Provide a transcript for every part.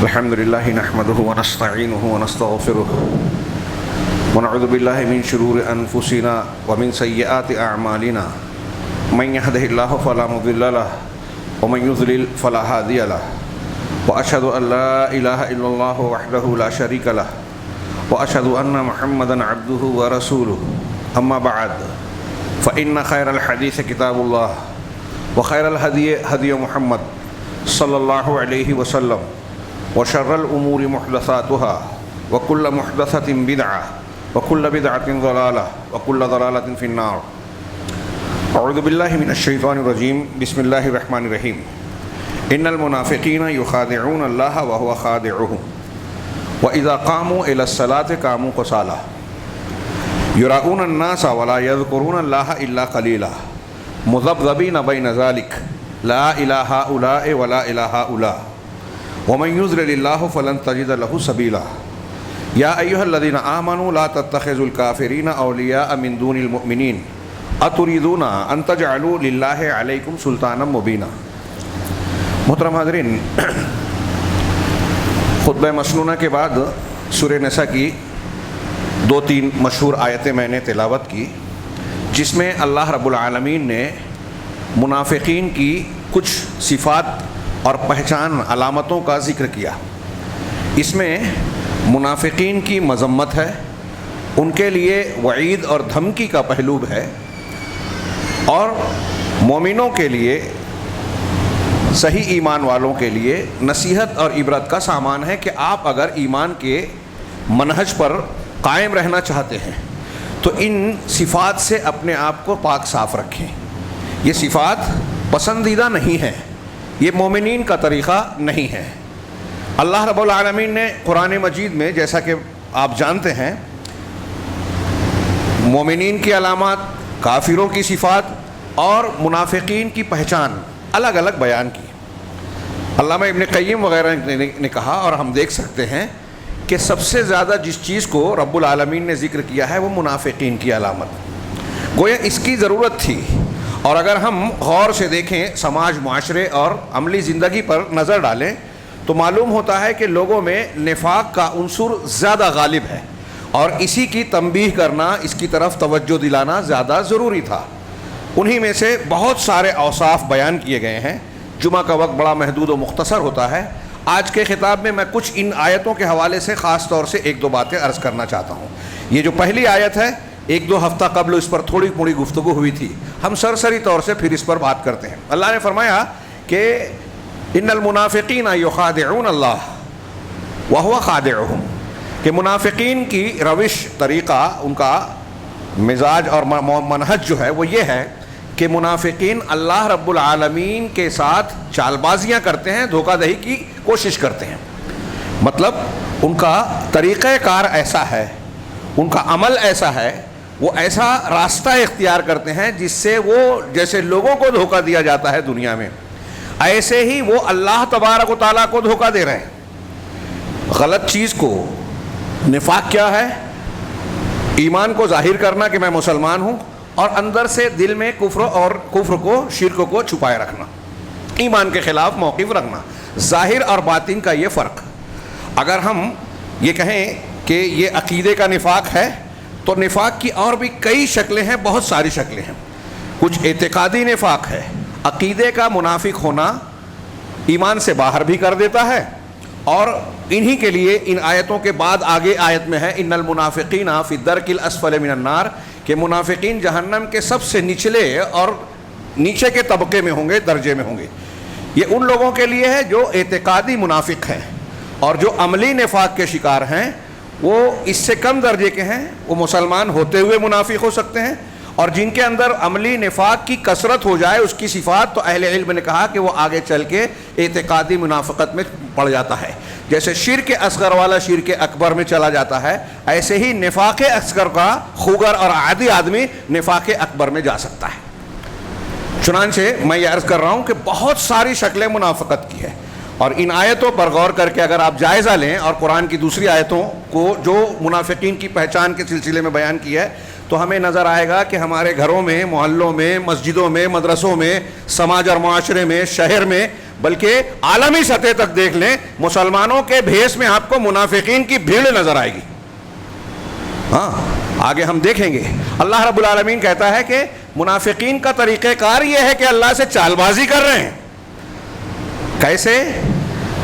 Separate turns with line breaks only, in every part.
الحمد لله نحمده ونستعينه ونستغفره ونعوذ بالله من شرور أنفسنا ومن سيئات أعمالنا من يهده الله فلا مضل له ومن يضلل فلا هادي له وأشهد أن لا إله إلا الله وحده لا شريك له وأشهد أن محمدا عبده ورسوله أما بعد فإن خير الحديث كتاب الله وخير الهدي هدي محمد صلى الله عليه وسلم وشر الأمور محدثاتها وكل محدثة بدعة وكل بدعة ضلالة وكل ضلالة في النار. أعوذ بالله من الشيطان الرجيم. بسم الله الرحمن الرحيم. إن المنافقين يخادعون الله وهو خادعهم وإذا قاموا إلى الصلاة قاموا كسالى يراؤون الناس ولا يذكرون الله إلا قليلا مذبذبين بين ذلك لا إلى هؤلاء ولا إلى هؤلاء ومن يضلل الله فلن تجد له سبيلا. يا أيها الذين آمنوا لا تتخذوا الكافرين أولياء من دون المؤمنين أتريدون أن تجعلوا لله عليكم سلطانا مبينا. محترم حاضرین، خطبہ مسنونہ کے بعد سورہ نساء کی 2-3 مشہور آیتیں میں نے تلاوت کی، جس میں اللہ رب العالمین نے منافقین کی کچھ صفات اور پہچان علامتوں کا ذکر کیا. اس میں منافقین کی مذمت ہے، ان کے لیے وعید اور دھمکی کا پہلو ہے، اور مومنوں کے لیے، صحیح ایمان والوں کے لیے نصیحت اور عبرت کا سامان ہے کہ آپ اگر ایمان کے منہج پر قائم رہنا چاہتے ہیں تو ان صفات سے اپنے آپ کو پاک صاف رکھیں. یہ صفات پسندیدہ نہیں ہیں، یہ مومنین کا طریقہ نہیں ہے. اللہ رب العالمین نے قرآن مجید میں، جیسا کہ آپ جانتے ہیں، مومنین کی علامات، کافروں کی صفات اور منافقین کی پہچان الگ الگ بیان کی. علامہ ابن قیم وغیرہ نے کہا، اور ہم دیکھ سکتے ہیں کہ سب سے زیادہ جس چیز کو رب العالمین نے ذکر کیا ہے وہ منافقین کی علامت. گویا اس کی ضرورت تھی، اور اگر ہم غور سے دیکھیں، سماج، معاشرے اور عملی زندگی پر نظر ڈالیں تو معلوم ہوتا ہے کہ لوگوں میں نفاق کا عنصر زیادہ غالب ہے، اور اسی کی تنبیہ کرنا، اس کی طرف توجہ دلانا زیادہ ضروری تھا. انہی میں سے بہت سارے اوصاف بیان کیے گئے ہیں. جمعہ کا وقت بڑا محدود و مختصر ہوتا ہے. آج کے خطاب میں میں کچھ ان آیتوں کے حوالے سے خاص طور سے 1-2 باتیں عرض کرنا چاہتا ہوں. یہ جو پہلی آیت ہے، 1-2 ہفتہ قبل اس پر تھوڑی موڑی گفتگو ہوئی تھی، ہم سرسری طور سے پھر اس پر بات کرتے ہیں. اللہ نے فرمایا کہ ان المنافقین یخادعون اللہ وہو خادعہم، کہ منافقین کی روش، طریقہ، ان کا مزاج اور منہج جو ہے وہ یہ ہے کہ منافقین اللہ رب العالمین کے ساتھ چال بازیاں کرتے ہیں، دھوکہ دہی کی کوشش کرتے ہیں. مطلب ان کا طریقہ کار ایسا ہے، ان کا عمل ایسا ہے، وہ ایسا راستہ اختیار کرتے ہیں جس سے وہ جیسے لوگوں کو دھوکہ دیا جاتا ہے دنیا میں، ایسے ہی وہ اللہ تبارک و تعالیٰ کو دھوکہ دے رہے ہیں. غلط چیز کو، نفاق کیا ہے؟ ایمان کو ظاہر کرنا کہ میں مسلمان ہوں، اور اندر سے دل میں کفر کو، شرک کو چھپائے رکھنا، ایمان کے خلاف موقف رکھنا. ظاہر اور باطن کا یہ فرق. اگر ہم یہ کہیں کہ یہ عقیدے کا نفاق ہے تو نفاق کی اور بھی کئی شکلیں ہیں، بہت ساری شکلیں ہیں. کچھ اعتقادی نفاق ہے، عقیدے کا منافق ہونا ایمان سے باہر بھی کر دیتا ہے، اور انہی کے لیے ان آیتوں کے بعد آگے آیت میں ہے ان المنافقین فی الدرک الاسفل من النار، کہ منافقین جہنم کے سب سے نچلے اور نیچے کے طبقے میں ہوں گے، درجے میں ہوں گے. یہ ان لوگوں کے لیے ہے جو اعتقادی منافق ہیں، اور جو عملی نفاق کے شکار ہیں وہ اس سے کم درجے کے ہیں. وہ مسلمان ہوتے ہوئے منافق ہو سکتے ہیں، اور جن کے اندر عملی نفاق کی کثرت ہو جائے اس کی صفات، تو اہل علم نے کہا کہ وہ آگے چل کے اعتقادی منافقت میں پڑ جاتا ہے. جیسے شرک اصغر والا شرک اکبر میں چلا جاتا ہے، ایسے ہی نفاق اصغر کا خوگر اور عادی آدمی نفاق اکبر میں جا سکتا ہے. چنانچہ میں یہ عرض کر رہا ہوں کہ بہت ساری شکلیں منافقت کی ہے، اور ان آیتوں پر غور کر کے اگر آپ جائزہ لیں اور قرآن کی دوسری آیتوں کو جو منافقین کی پہچان کے سلسلے میں بیان کی ہے، تو ہمیں نظر آئے گا کہ ہمارے گھروں میں، محلوں میں، مسجدوں میں، مدرسوں میں، سماج اور معاشرے میں، شہر میں بلکہ عالمی سطح تک دیکھ لیں، مسلمانوں کے بھیس میں آپ کو منافقین کی بھیڑ نظر آئے گی. ہاں آگے ہم دیکھیں گے. اللہ رب العالمین کہتا ہے کہ منافقین کا طریقہ کار یہ ہے کہ اللہ سے چال بازی کر رہے ہیں. کیسے؟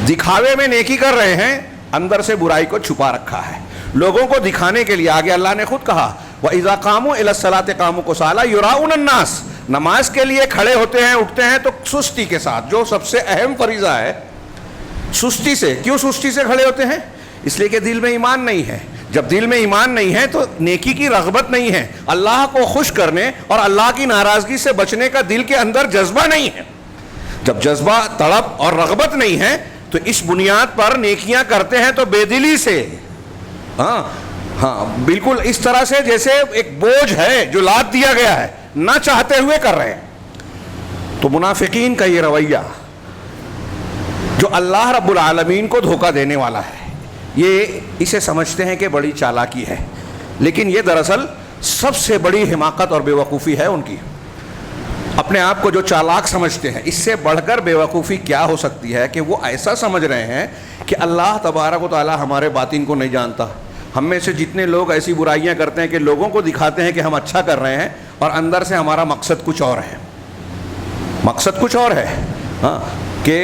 دکھاوے میں نیکی کر رہے ہیں، اندر سے برائی کو چھپا رکھا ہے لوگوں کو دکھانے کے لیے. آگے اللہ نے خود کہا وَإِذَا قَامُوا إِلَى الصَّلَاةِ قَامُوا كُسَالَىٰ يُرَاءُونَ النَّاسَ. نماز کے لیے کھڑے ہوتے ہیں، اٹھتے ہیں تو سستی کے ساتھ، جو سب سے اہم فریضہ ہے، سستی سے. کیوں سستی سے کھڑے ہوتے ہیں؟ اس لیے کہ دل میں ایمان نہیں ہے. جب دل میں ایمان نہیں ہے تو نیکی کی رغبت نہیں ہے، اللہ کو خوش کرنے اور اللہ کی ناراضگی سے بچنے کا دل کے اندر جذبہ نہیں ہے. جب جذبہ، طلب اور رغبت نہیں ہے تو اس بنیاد پر نیکیاں کرتے ہیں تو بے دلی سے، ہاں بالکل اس طرح سے جیسے ایک بوجھ ہے جو لاد دیا گیا ہے، نہ چاہتے ہوئے کر رہے ہیں. تو منافقین کا یہ رویہ جو اللہ رب العالمین کو دھوکہ دینے والا ہے، یہ اسے سمجھتے ہیں کہ بڑی چالاکی ہے، لیکن یہ دراصل سب سے بڑی حماقت اور بے وقوفی ہے ان کی. اپنے آپ کو جو چالاک سمجھتے ہیں، اس سے بڑھ کر بے وقوفی کیا ہو سکتی ہے کہ وہ ایسا سمجھ رہے ہیں کہ اللہ تبارک و تعالی ہمارے باطن کو نہیں جانتا. ہم میں سے جتنے لوگ ایسی برائیاں کرتے ہیں کہ لوگوں کو دکھاتے ہیں کہ ہم اچھا کر رہے ہیں اور اندر سے ہمارا مقصد کچھ اور ہے، مقصد کچھ اور ہے. ہاں کہ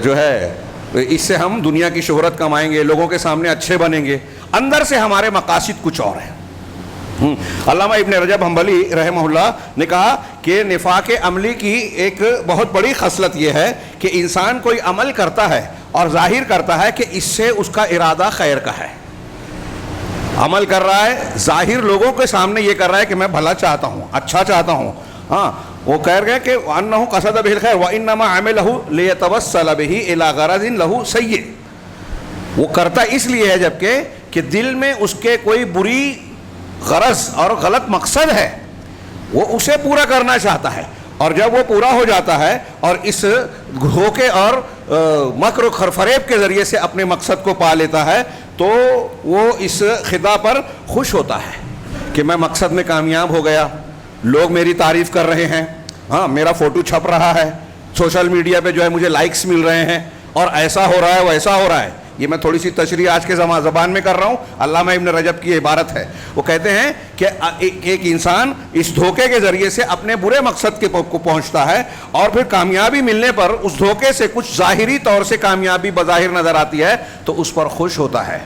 جو ہے اس سے ہم دنیا کی شہرت کمائیں گے، لوگوں کے سامنے اچھے بنیں گے، اندر سے ہمارے مقاصد کچھ اور ہیں. علامہ ابن رجب حنبلی رحمہ اللہ نے کہا کہ نفاق عملی کی ایک بہت بڑی خصلت یہ ہے کہ انسان کوئی عمل کرتا ہے اور ظاہر کرتا ہے کہ اس سے اس کا ارادہ خیر کا ہے. عمل کر رہا ہے، ظاہر لوگوں کے سامنے یہ کر رہا ہے کہ میں بھلا چاہتا ہوں، اچھا چاہتا ہوں. ہاں وہ کہہ گئے کہ انہ قصد به الخير وانما عمله ليتوسل به الى غرض له سيء. وہ کرتا اس لیے ہے جبکہ کہ دل میں اس کے کوئی بری غرض اور غلط مقصد ہے، وہ اسے پورا کرنا چاہتا ہے. اور جب وہ پورا ہو جاتا ہے اور اس دھوکے اور مکر و فریب کے ذریعے سے اپنے مقصد کو پا لیتا ہے تو وہ اس خطا پر خوش ہوتا ہے کہ میں مقصد میں کامیاب ہو گیا، لوگ میری تعریف کر رہے ہیں، ہاں میرا فوٹو چھپ رہا ہے، سوشل میڈیا پہ جو ہے مجھے لائکس مل رہے ہیں، اور ایسا ہو رہا ہے ویسا ہو رہا ہے. یہ میں تھوڑی سی تشریح آج کے زبان میں کر رہا ہوں. علامہ ابن رجب کی عبارت ہے. وہ کہتے ہیں کہ ایک انسان اس دھوکے کے ذریعے سے اپنے برے مقصد کو پہنچتا ہے اور پھر کامیابی ملنے پر اس دھوکے سے کچھ ظاہری طور سے کامیابی بظاہر نظر آتی ہے تو اس پر خوش ہوتا ہے،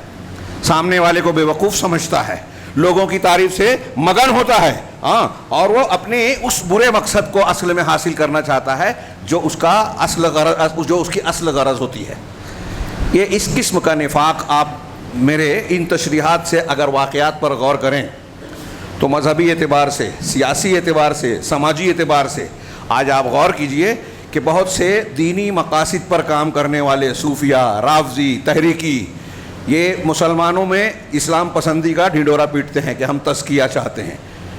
سامنے والے کو بے وقوف سمجھتا ہے، لوگوں کی تعریف سے مگن ہوتا ہے، ہاں اور وہ اپنے اس برے مقصد کو اصل میں حاصل کرنا چاہتا ہے جو اس کا اصل غرض، جو اس کی اصل غرض ہوتی ہے. یہ اس قسم کا نفاق آپ میرے ان تشریحات سے اگر واقعات پر غور کریں تو مذہبی اعتبار سے، سیاسی اعتبار سے، سماجی اعتبار سے آج آپ غور کیجئے کہ بہت سے دینی مقاصد پر کام کرنے والے صوفیہ، رافضی، تحریکی، یہ مسلمانوں میں اسلام پسندی کا ڈھنڈورا پیٹتے ہیں کہ ہم تزکیہ چاہتے ہیں،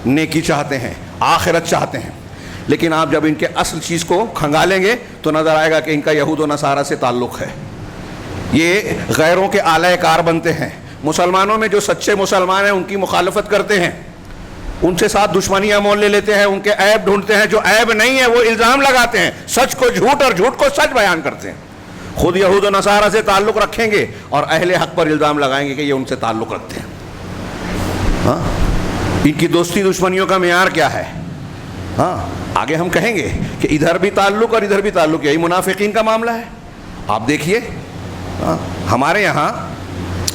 نیکی چاہتے ہیں، آخرت چاہتے ہیں. لیکن آپ جب ان کے اصل چیز کو کھنگالیں گے تو نظر آئے گا کہ ان کا یہود و نصارہ سے تعلق ہے. یہ غیروں کے آلہ کار بنتے ہیں. مسلمانوں میں جو سچے مسلمان ہیں ان کی مخالفت کرتے ہیں، ان سے ساتھ دشمنیاں مول لے لیتے ہیں، ان کے عیب ڈھونڈتے ہیں، جو عیب نہیں ہے وہ الزام لگاتے ہیں، سچ کو جھوٹ اور جھوٹ کو سچ بیان کرتے ہیں. خود یہود و نصارہ سے تعلق رکھیں گے اور اہل حق پر الزام لگائیں گے کہ یہ ان سے تعلق رکھتے ہیں. ہاں ان کی دوستی دشمنیوں کا معیار کیا ہے؟ ہاں آگے ہم کہیں گے کہ ادھر بھی تعلق اور ادھر بھی تعلق، یہی منافقین کا معاملہ ہے. آپ دیکھیے ہمارے یہاں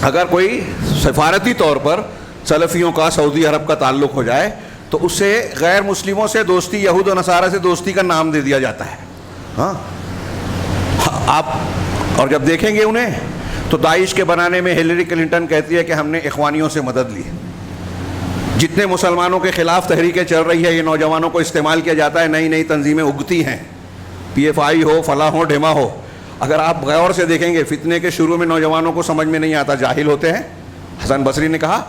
اگر کوئی سفارتی طور پر سلفیوں کا سعودی عرب کا تعلق ہو جائے تو اس سے غیر مسلموں سے دوستی، یہود و نصارہ سے دوستی کا نام دے دیا جاتا ہے. ہاں آپ اور جب دیکھیں گے انہیں تو داعش کے بنانے میں ہیلری کلنٹن کہتی ہے کہ ہم نے اخوانیوں سے مدد لی. جتنے مسلمانوں کے خلاف تحریکیں چل رہی ہے یہ نوجوانوں کو استعمال کیا جاتا ہے، نئی نئی تنظیمیں اگتی ہیں، پی ایف آئی ہو، فلاں ہو، ڈھیما ہو. اگر آپ غور سے دیکھیں گے فتنے کے شروع میں نوجوانوں کو سمجھ میں نہیں آتا، جاہل ہوتے ہیں. حسن بصری نے کہا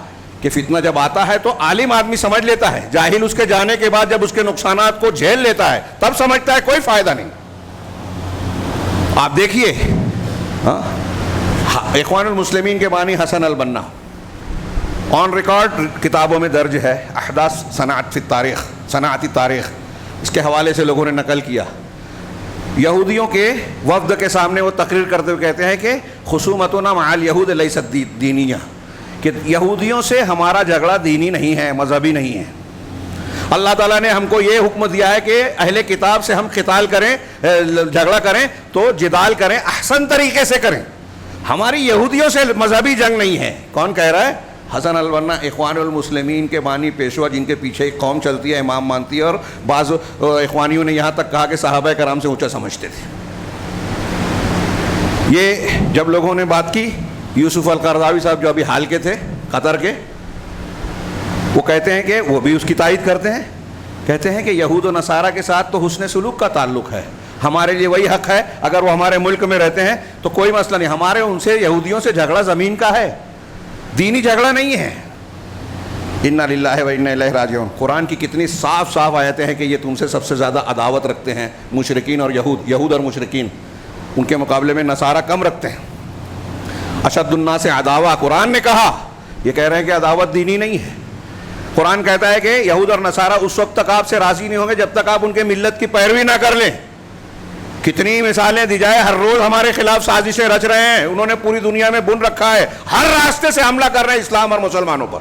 کہ فتنہ جب آتا ہے تو عالم آدمی سمجھ لیتا ہے، جاہل اس کے جانے کے بعد جب اس کے نقصانات کو جھیل لیتا ہے تب سمجھتا ہے کوئی فائدہ نہیں. آپ دیکھیے اخوان المسلمین کے بانی حسن البنا آن ریکارڈ کتابوں میں درج ہے، احداث صنعت فی التاریخ، صنعتی تاریخ، اس کے حوالے سے لوگوں نے نقل کیا. یہودیوں کے وفد کے سامنے وہ تقریر کرتے ہوئے کہتے ہیں کہ خصومتنا مع الیہود لیست دینیہ، کہ یہودیوں سے ہمارا جھگڑا دینی نہیں ہے، مذہبی نہیں ہے۔ اللہ تعالیٰ نے ہم کو یہ حکم دیا ہے کہ اہل کتاب سے ہم قتال کریں، جھگڑا کریں تو جدال کریں، احسن طریقے سے کریں، ہماری یہودیوں سے مذہبی جنگ نہیں ہے۔ کون کہہ رہا ہے؟ حسن البنا، اخوان المسلمین کے بانی پیشوا، جن کے پیچھے ایک قوم چلتی ہے، امام مانتی ہے، اور بعض اخوانیوں نے یہاں تک کہا کہ صحابہ کرام سے اونچا سمجھتے تھے۔ یہ جب لوگوں نے بات کی، یوسف القرضاوی صاحب جو ابھی حال کے تھے قطر کے، وہ کہتے ہیں کہ وہ بھی اس کی تائید کرتے ہیں، کہتے ہیں کہ یہود و نصارہ کے ساتھ تو حسن سلوک کا تعلق ہے، ہمارے لیے وہی حق ہے، اگر وہ ہمارے ملک میں رہتے ہیں تو کوئی مسئلہ نہیں، ہمارے ان سے یہودیوں سے جھگڑا زمین کا ہے، دینی جھگڑا نہیں ہے۔ انا للہ و انا الیہ راجعون۔ قرآن کی کتنی صاف صاف آیتیں ہیں کہ یہ تم سے سب سے زیادہ عداوت رکھتے ہیں، مشرکین اور یہود اور مشرکین، ان کے مقابلے میں نصارہ کم رکھتے ہیں۔ اشد الناس عداوہ، قرآن نے کہا، یہ کہہ رہے ہیں کہ عداوت دینی نہیں ہے۔ قرآن کہتا ہے کہ یہود اور نصارہ اس وقت تک آپ سے راضی نہیں ہوں گے جب تک آپ ان کے ملت کی پیروی نہ کر لیں۔ کتنی مثالیں دی جائے، ہر روز ہمارے خلاف سازشیں رچ رہے ہیں، انہوں نے پوری دنیا میں بن رکھا ہے، ہر راستے سے حملہ کر رہے ہیں اسلام اور مسلمانوں پر۔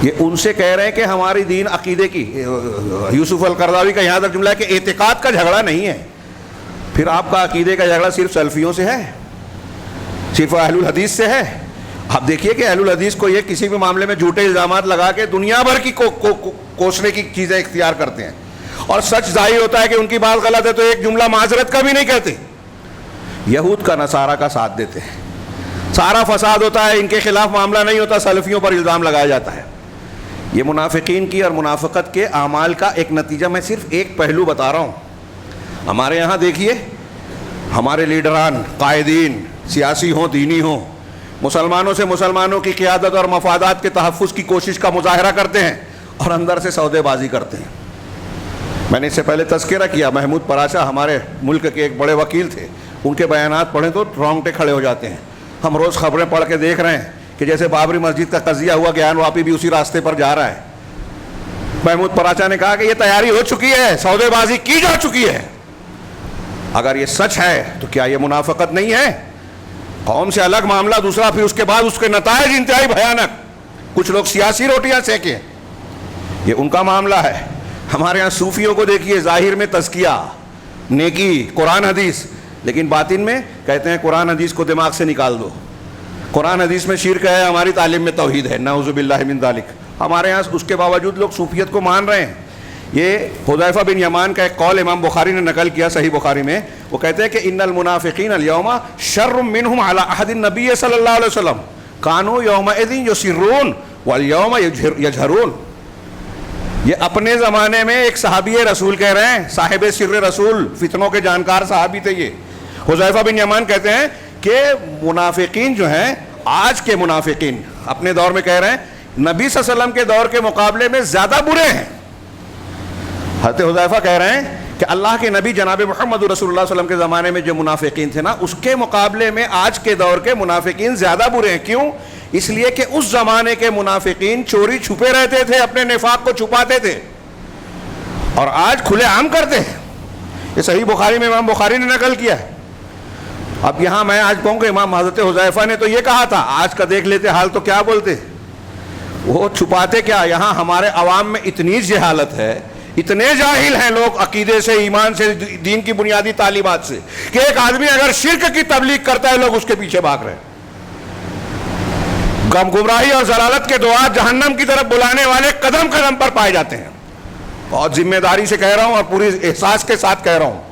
یہ ان سے کہہ رہے ہیں کہ ہماری دین عقیدے کی، یوسف القرضاوی کا یہاں تک جملہ ہے کہ اعتقاد کا جھگڑا نہیں ہے۔ پھر آپ کا عقیدے کا جھگڑا صرف سلفیوں سے ہے، صرف اہل الحدیث سے ہے؟ آپ دیکھیے کہ اہل الحدیث کو یہ کسی بھی معاملے میں جھوٹے الزامات لگا کے دنیا بھر کی کوسنے کی چیزیں اختیار کرتے ہیں، اور سچ ظاہر ہوتا ہے کہ ان کی بات غلط ہے تو ایک جملہ معذرت کا بھی نہیں کہتے۔ یہود کا نصارہ کا ساتھ دیتے ہیں، سارا فساد ہوتا ہے، ان کے خلاف معاملہ نہیں ہوتا، سلفیوں پر الزام لگایا جاتا ہے۔ یہ منافقین کی اور منافقت کے اعمال کا ایک نتیجہ، میں صرف ایک پہلو بتا رہا ہوں۔ ہمارے یہاں دیکھیے، ہمارے لیڈران، قائدین، سیاسی ہوں دینی ہوں، مسلمانوں سے مسلمانوں کی قیادت اور مفادات کے تحفظ کی کوشش کا مظاہرہ کرتے ہیں اور اندر سے سودے بازی کرتے ہیں۔ میں نے اس سے پہلے تذکرہ کیا، محمود پراشا ہمارے ملک کے ایک بڑے وکیل تھے، ان کے بیانات پڑھیں تو رونگٹے کھڑے ہو جاتے ہیں۔ ہم روز خبریں پڑھ کے دیکھ رہے ہیں کہ جیسے بابری مسجد کا قضیہ ہوا، گیان واپی بھی اسی راستے پر جا رہا ہے۔ محمود پراشا نے کہا کہ یہ تیاری ہو چکی ہے، سودے بازی کی جا چکی ہے۔ اگر یہ سچ ہے تو کیا یہ منافقت نہیں ہے؟ قوم سے الگ معاملہ دوسرا، پھر اس کے بعد اس کے نتائج انتہائی بھیانک، کچھ لوگ سیاسی روٹیاں سینکیں، یہ ان کا معاملہ ہے۔ ہمارے ہاں صوفیوں کو دیکھیے، ظاہر میں تزکیہ، نیکی، قرآن حدیث، لیکن باطن میں کہتے ہیں قرآن حدیث کو دماغ سے نکال دو، قرآن حدیث میں شرک ہے، ہماری تعلیم میں توحید ہے، نعوذ باللہ من ذالک۔ ہمارے ہاں اس کے باوجود لوگ صوفیت کو مان رہے ہیں۔ یہ حذیفہ بن یمان کا ایک قول امام بخاری نے نقل کیا صحیح بخاری میں، وہ کہتے ہیں کہ ان المنافقین اليوم شر منهم على عهد النبی صلی اللہ علیہ وسلم كانوا يومئذ يسرون واليوم يجهرون۔ یہ اپنے زمانے میں ایک صحابی رسول کہہ رہے ہیں، صاحب سر رسول، فتنوں کے جانکار صحابی تھے یہ۔ حذیفہ بن یمان کہتے ہیں کہ منافقین جو ہیں، آج کے منافقین اپنے دور میں کہہ رہے ہیں، نبی صلی اللہ علیہ وسلم کے دور کے مقابلے میں زیادہ برے ہیں۔ حضرت حذیفہ کہہ رہے ہیں کہ اللہ کے نبی جناب محمد رسول اللہ صلی اللہ علیہ وسلم کے زمانے میں جو منافقین تھے نا، اس کے مقابلے میں آج کے دور کے منافقین زیادہ برے ہیں۔ کیوں؟ اس لیے کہ اس زمانے کے منافقین چوری چھپے رہتے تھے، اپنے نفاق کو چھپاتے تھے، اور آج کھلے عام کرتے ہیں۔ یہ صحیح بخاری میں امام بخاری نے نقل کیا ہے۔ اب یہاں میں آج کہوں کہ امام حضرت حذیفہ نے تو یہ کہا تھا، آج کا دیکھ لیتے حال تو کیا بولتے، وہ چھپاتے کیا۔ یہاں ہمارے عوام میں اتنی جہالت ہے، اتنے جاہل ہیں لوگ عقیدے سے، ایمان سے، دین کی بنیادی تعلیمات سے، کہ ایک آدمی اگر شرک کی تبلیغ کرتا ہے لوگ اس کے پیچھے بھاگ رہے ہیں۔ گمراہی اور ضلالت کے دعات جہنم کی طرف بلانے والے قدم قدم پر پائے جاتے ہیں۔ بہت ذمہ داری سے کہہ رہا ہوں اور پوری احساس کے ساتھ کہہ رہا ہوں،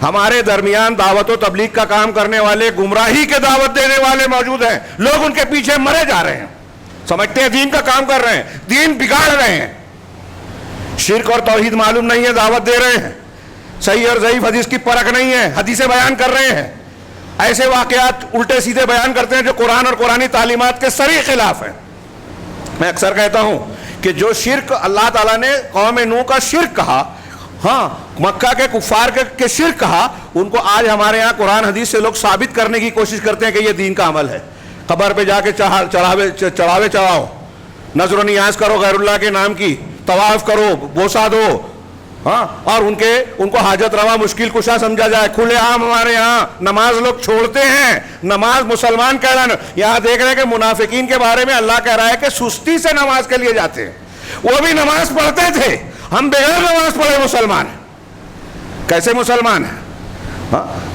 ہمارے درمیان دعوت و تبلیغ کا کام کرنے والے، گمراہی کے دعوت دینے والے موجود ہیں، لوگ ان کے پیچھے مرے جا رہے ہیں، سمجھتے ہیں دین کا کام کر رہے ہیں، دین بگاڑ رہے ہیں، شرک اور توحید معلوم نہیں ہے، دعوت دے رہے ہیں، صحیح اور ضعیف حدیث کی پرکھ نہیں ہے، حدیثیں بیان کر رہے ہیں، ایسے واقعات الٹے سیدھے بیان کرتے ہیں جو قرآن اور قرآنی تعلیمات کے صریح خلاف ہیں۔ میں اکثر کہتا ہوں کہ جو شرک اللہ تعالیٰ نے قوم نوح کا شرک کہا، ہاں مکہ کے کفار کے شرک کہا، ان کو آج ہمارے ہاں قرآن حدیث سے لوگ ثابت کرنے کی کوشش کرتے ہیں کہ یہ دین کا عمل ہے۔ قبر پہ جا کے چڑھاوے چڑھاؤ، نظر و نیاز کرو غیر اللہ کے نام کی، طواف کرو، بوسہ دو، ہاں، اور ان کو حاجت روا مشکل کشا سمجھا جائے. کھلے عام ہمارے یہاں نماز لوگ چھوڑتے ہیں. نماز مسلمان کہہ رہا ہے. یہاں دیکھ رہے ہیں کہ منافقین کے بارے میں اللہ کہہ رہا ہے کہ سستی سے نماز کے لیے جاتے ہیں. وہ بھی نماز پڑھتے تھے, ہم بغیر نماز پڑھے مسلمان ہیں. کیسے مسلمان ہیں؟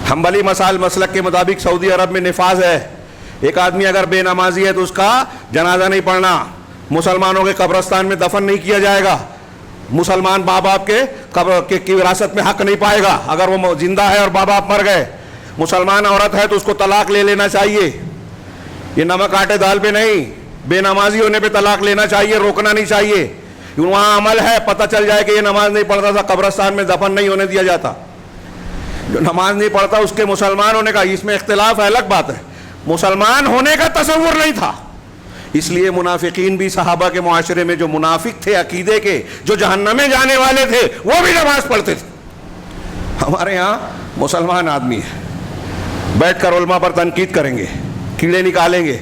حنبلی مسلک کے مطابق سعودی عرب میں نفاذ ہے, ایک آدمی اگر بے نمازی ہے تو اس کا جنازہ نہیں پڑھنا, مسلمانوں کے قبرستان میں دفن نہیں کیا جائے گا, مسلمان ماں باپ کی وراثت میں حق نہیں پائے گا اگر وہ زندہ ہے اور ماں باپ مر گئے. مسلمان عورت ہے تو اس کو طلاق لے لینا چاہیے. یہ نمک آٹے دال پہ نہیں, بے نمازی ہونے پہ طلاق لینا چاہیے, روکنا نہیں چاہیے. وہاں عمل ہے, پتہ چل جائے کہ یہ نماز نہیں پڑھتا تھا, قبرستان میں دفن نہیں ہونے دیا جاتا. جو نماز نہیں پڑھتا اس کے مسلمان ہونے کا, اس میں اختلاف ہے, الگ بات ہے, مسلمان ہونے کا تصور نہیں تھا. اس لیے منافقین بھی صحابہ کے معاشرے میں جو منافق تھے عقیدے کے, جو جہنم میں جانے والے تھے, وہ بھی نماز پڑھتے تھے. ہمارے ہاں مسلمان آدمی ہے, بیٹھ کر علماء پر تنقید کریں گے, کیڑے نکالیں گے,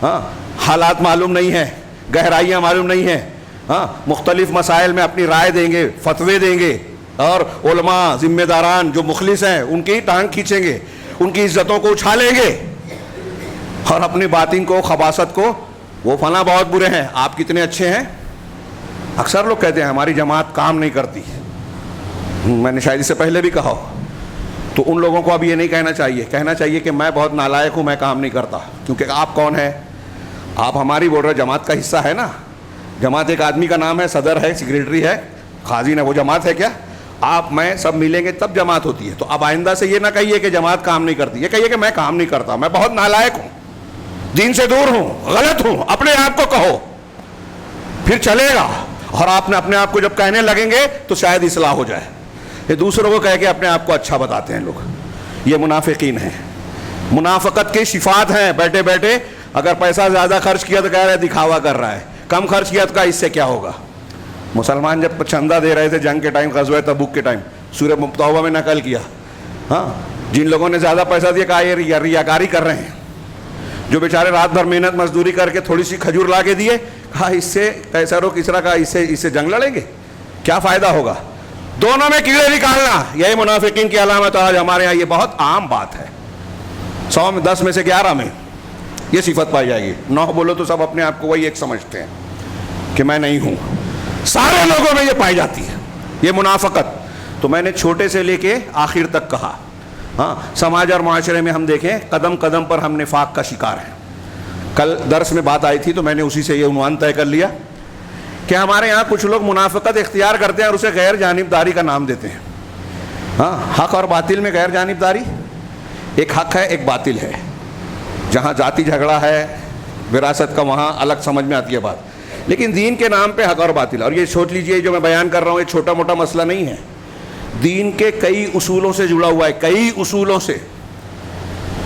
ہاں حالات معلوم نہیں ہیں, گہرائیاں معلوم نہیں ہیں, ہاں مختلف مسائل میں اپنی رائے دیں گے, فتوے دیں گے, اور علماء ذمہ داران جو مخلص ہیں ان کی ٹانگ کھینچیں گے, ان کی عزتوں کو اچھالیں گے, اور اپنی باطن کو, خباثت کو, وہ فلاں بہت برے ہیں, آپ کتنے اچھے ہیں. اکثر لوگ کہتے ہیں ہماری جماعت کام نہیں کرتی, میں نے شاید اس سے پہلے بھی کہا, تو ان لوگوں کو اب یہ نہیں کہنا چاہیے کہ میں بہت نالائق ہوں, میں کام نہیں کرتا, کیونکہ آپ کون ہیں؟ آپ ہماری بول رہے جماعت کا حصہ ہے نا. جماعت ایک آدمی کا نام ہے, صدر ہے, سیکریٹری ہے, خازن ہے, وہ جماعت ہے کیا؟ آپ میں سب ملیں گے تب جماعت ہوتی ہے. تو اب آئندہ سے یہ نہ کہیے کہ جماعت کام نہیں کرتی, یہ کہیے کہ میں کام نہیں کرتا, میں بہت نالائق ہوں, دین سے دور ہوں, غلط ہوں, اپنے آپ کو کہو, پھر چلے گا. اور آپ نے اپنے آپ کو جب کہنے لگیں گے تو شاید اصلاح ہو جائے. یہ دوسروں کو کہہ کے اپنے آپ کو اچھا بتاتے ہیں لوگ, یہ منافقین ہیں. منافقت کی صفات ہیں. بیٹھے بیٹھے اگر پیسہ زیادہ خرچ کیا تو کہہ رہے دکھاوا کر رہا ہے, کم خرچ کیا تو اس سے کیا ہوگا. مسلمان جب چندہ دے رہے تھے جنگ کے ٹائم, غزوہ تبوک کے ٹائم, سورہ توبہ میں نقل کیا, ہاں جن لوگوں نے زیادہ پیسہ دیا کہا یہ ریاکاری کر رہے ہیں. جو بیچارے رات بھر محنت مزدوری کر کے تھوڑی سی کھجور لا کے دیے, کہا اس سے قیصر و کسریٰ کا اس سے جنگ لڑیں گے, کیا فائدہ ہوگا. دونوں میں کیڑے نکالنا, یہی منافقین کی علامت. آج ہمارے یہاں یہ بہت عام بات ہے, 100 میں 10 میں سے 11 میں یہ صفت پائی جائے گی. 9 بولو تو سب اپنے آپ کو وہی ایک سمجھتے ہیں کہ میں نہیں ہوں. سارے لوگوں میں یہ پائی جاتی ہے یہ منافقت. تو میں نے چھوٹے سے لے کے آخر تک کہا, ہاں سماج اور معاشرے میں ہم دیکھیں قدم قدم پر ہم نفاق کا شکار ہیں. کل درس میں بات آئی تھی تو میں نے اسی سے یہ عنوان طے کر لیا کہ ہمارے یہاں کچھ لوگ منافقت اختیار کرتے ہیں اور اسے غیر جانبداری کا نام دیتے ہیں. ہاں حق اور باطل میں غیر جانبداری, ایک حق ہے ایک باطل ہے. جہاں ذاتی جھگڑا ہے وراثت کا وہاں الگ سمجھ میں آتی ہے بات, لیکن دین کے نام پہ حق اور باطل. اور یہ سوچ لیجئے جو میں بیان کر رہا ہوں یہ چھوٹا موٹا مسئلہ نہیں ہے, دین کے کئی اصولوں سے جڑا ہوا ہے, کئی اصولوں سے.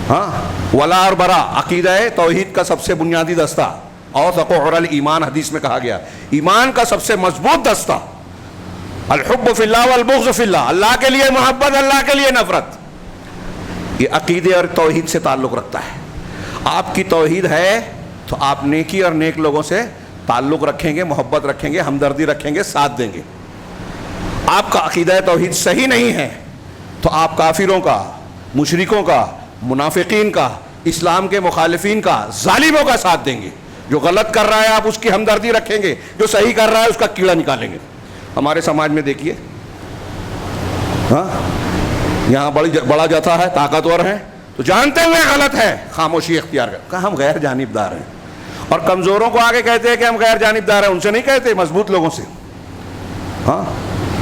ہاں ولا اور برا عقیدہ توحید کا سب سے بنیادی دستہ, اور تقوع الایمان حدیث میں کہا گیا ایمان کا سب سے مضبوط دستہ, الحب فی اللہ والبغض فی اللہ, اللہ کے لیے محبت, اللہ کے لیے نفرت. یہ عقیدے اور توحید سے تعلق رکھتا ہے. آپ کی توحید ہے تو آپ نیکی اور نیک لوگوں سے تعلق رکھیں گے, محبت رکھیں گے, ہمدردی رکھیں گے, ساتھ دیں گے. آپ کا عقیدہ توحید صحیح نہیں ہے تو آپ کافروں کا, مشرکوں کا, منافقین کا, اسلام کے مخالفین کا, ظالموں کا ساتھ دیں گے. جو غلط کر رہا ہے آپ اس کی ہمدردی رکھیں گے, جو صحیح کر رہا ہے اس کا کیڑا نکالیں گے. ہمارے سماج میں دیکھیے, ہاں یہاں بڑا جتھا ہے, طاقتور ہیں, تو جانتے ہوئے غلط ہے خاموشی اختیار کر, کہا ہم غیر جانبدار ہیں. اور کمزوروں کو آگے کہتے ہیں کہ ہم غیر جانبدار ہیں, ان سے نہیں کہتے, مضبوط لوگوں سے. ہاں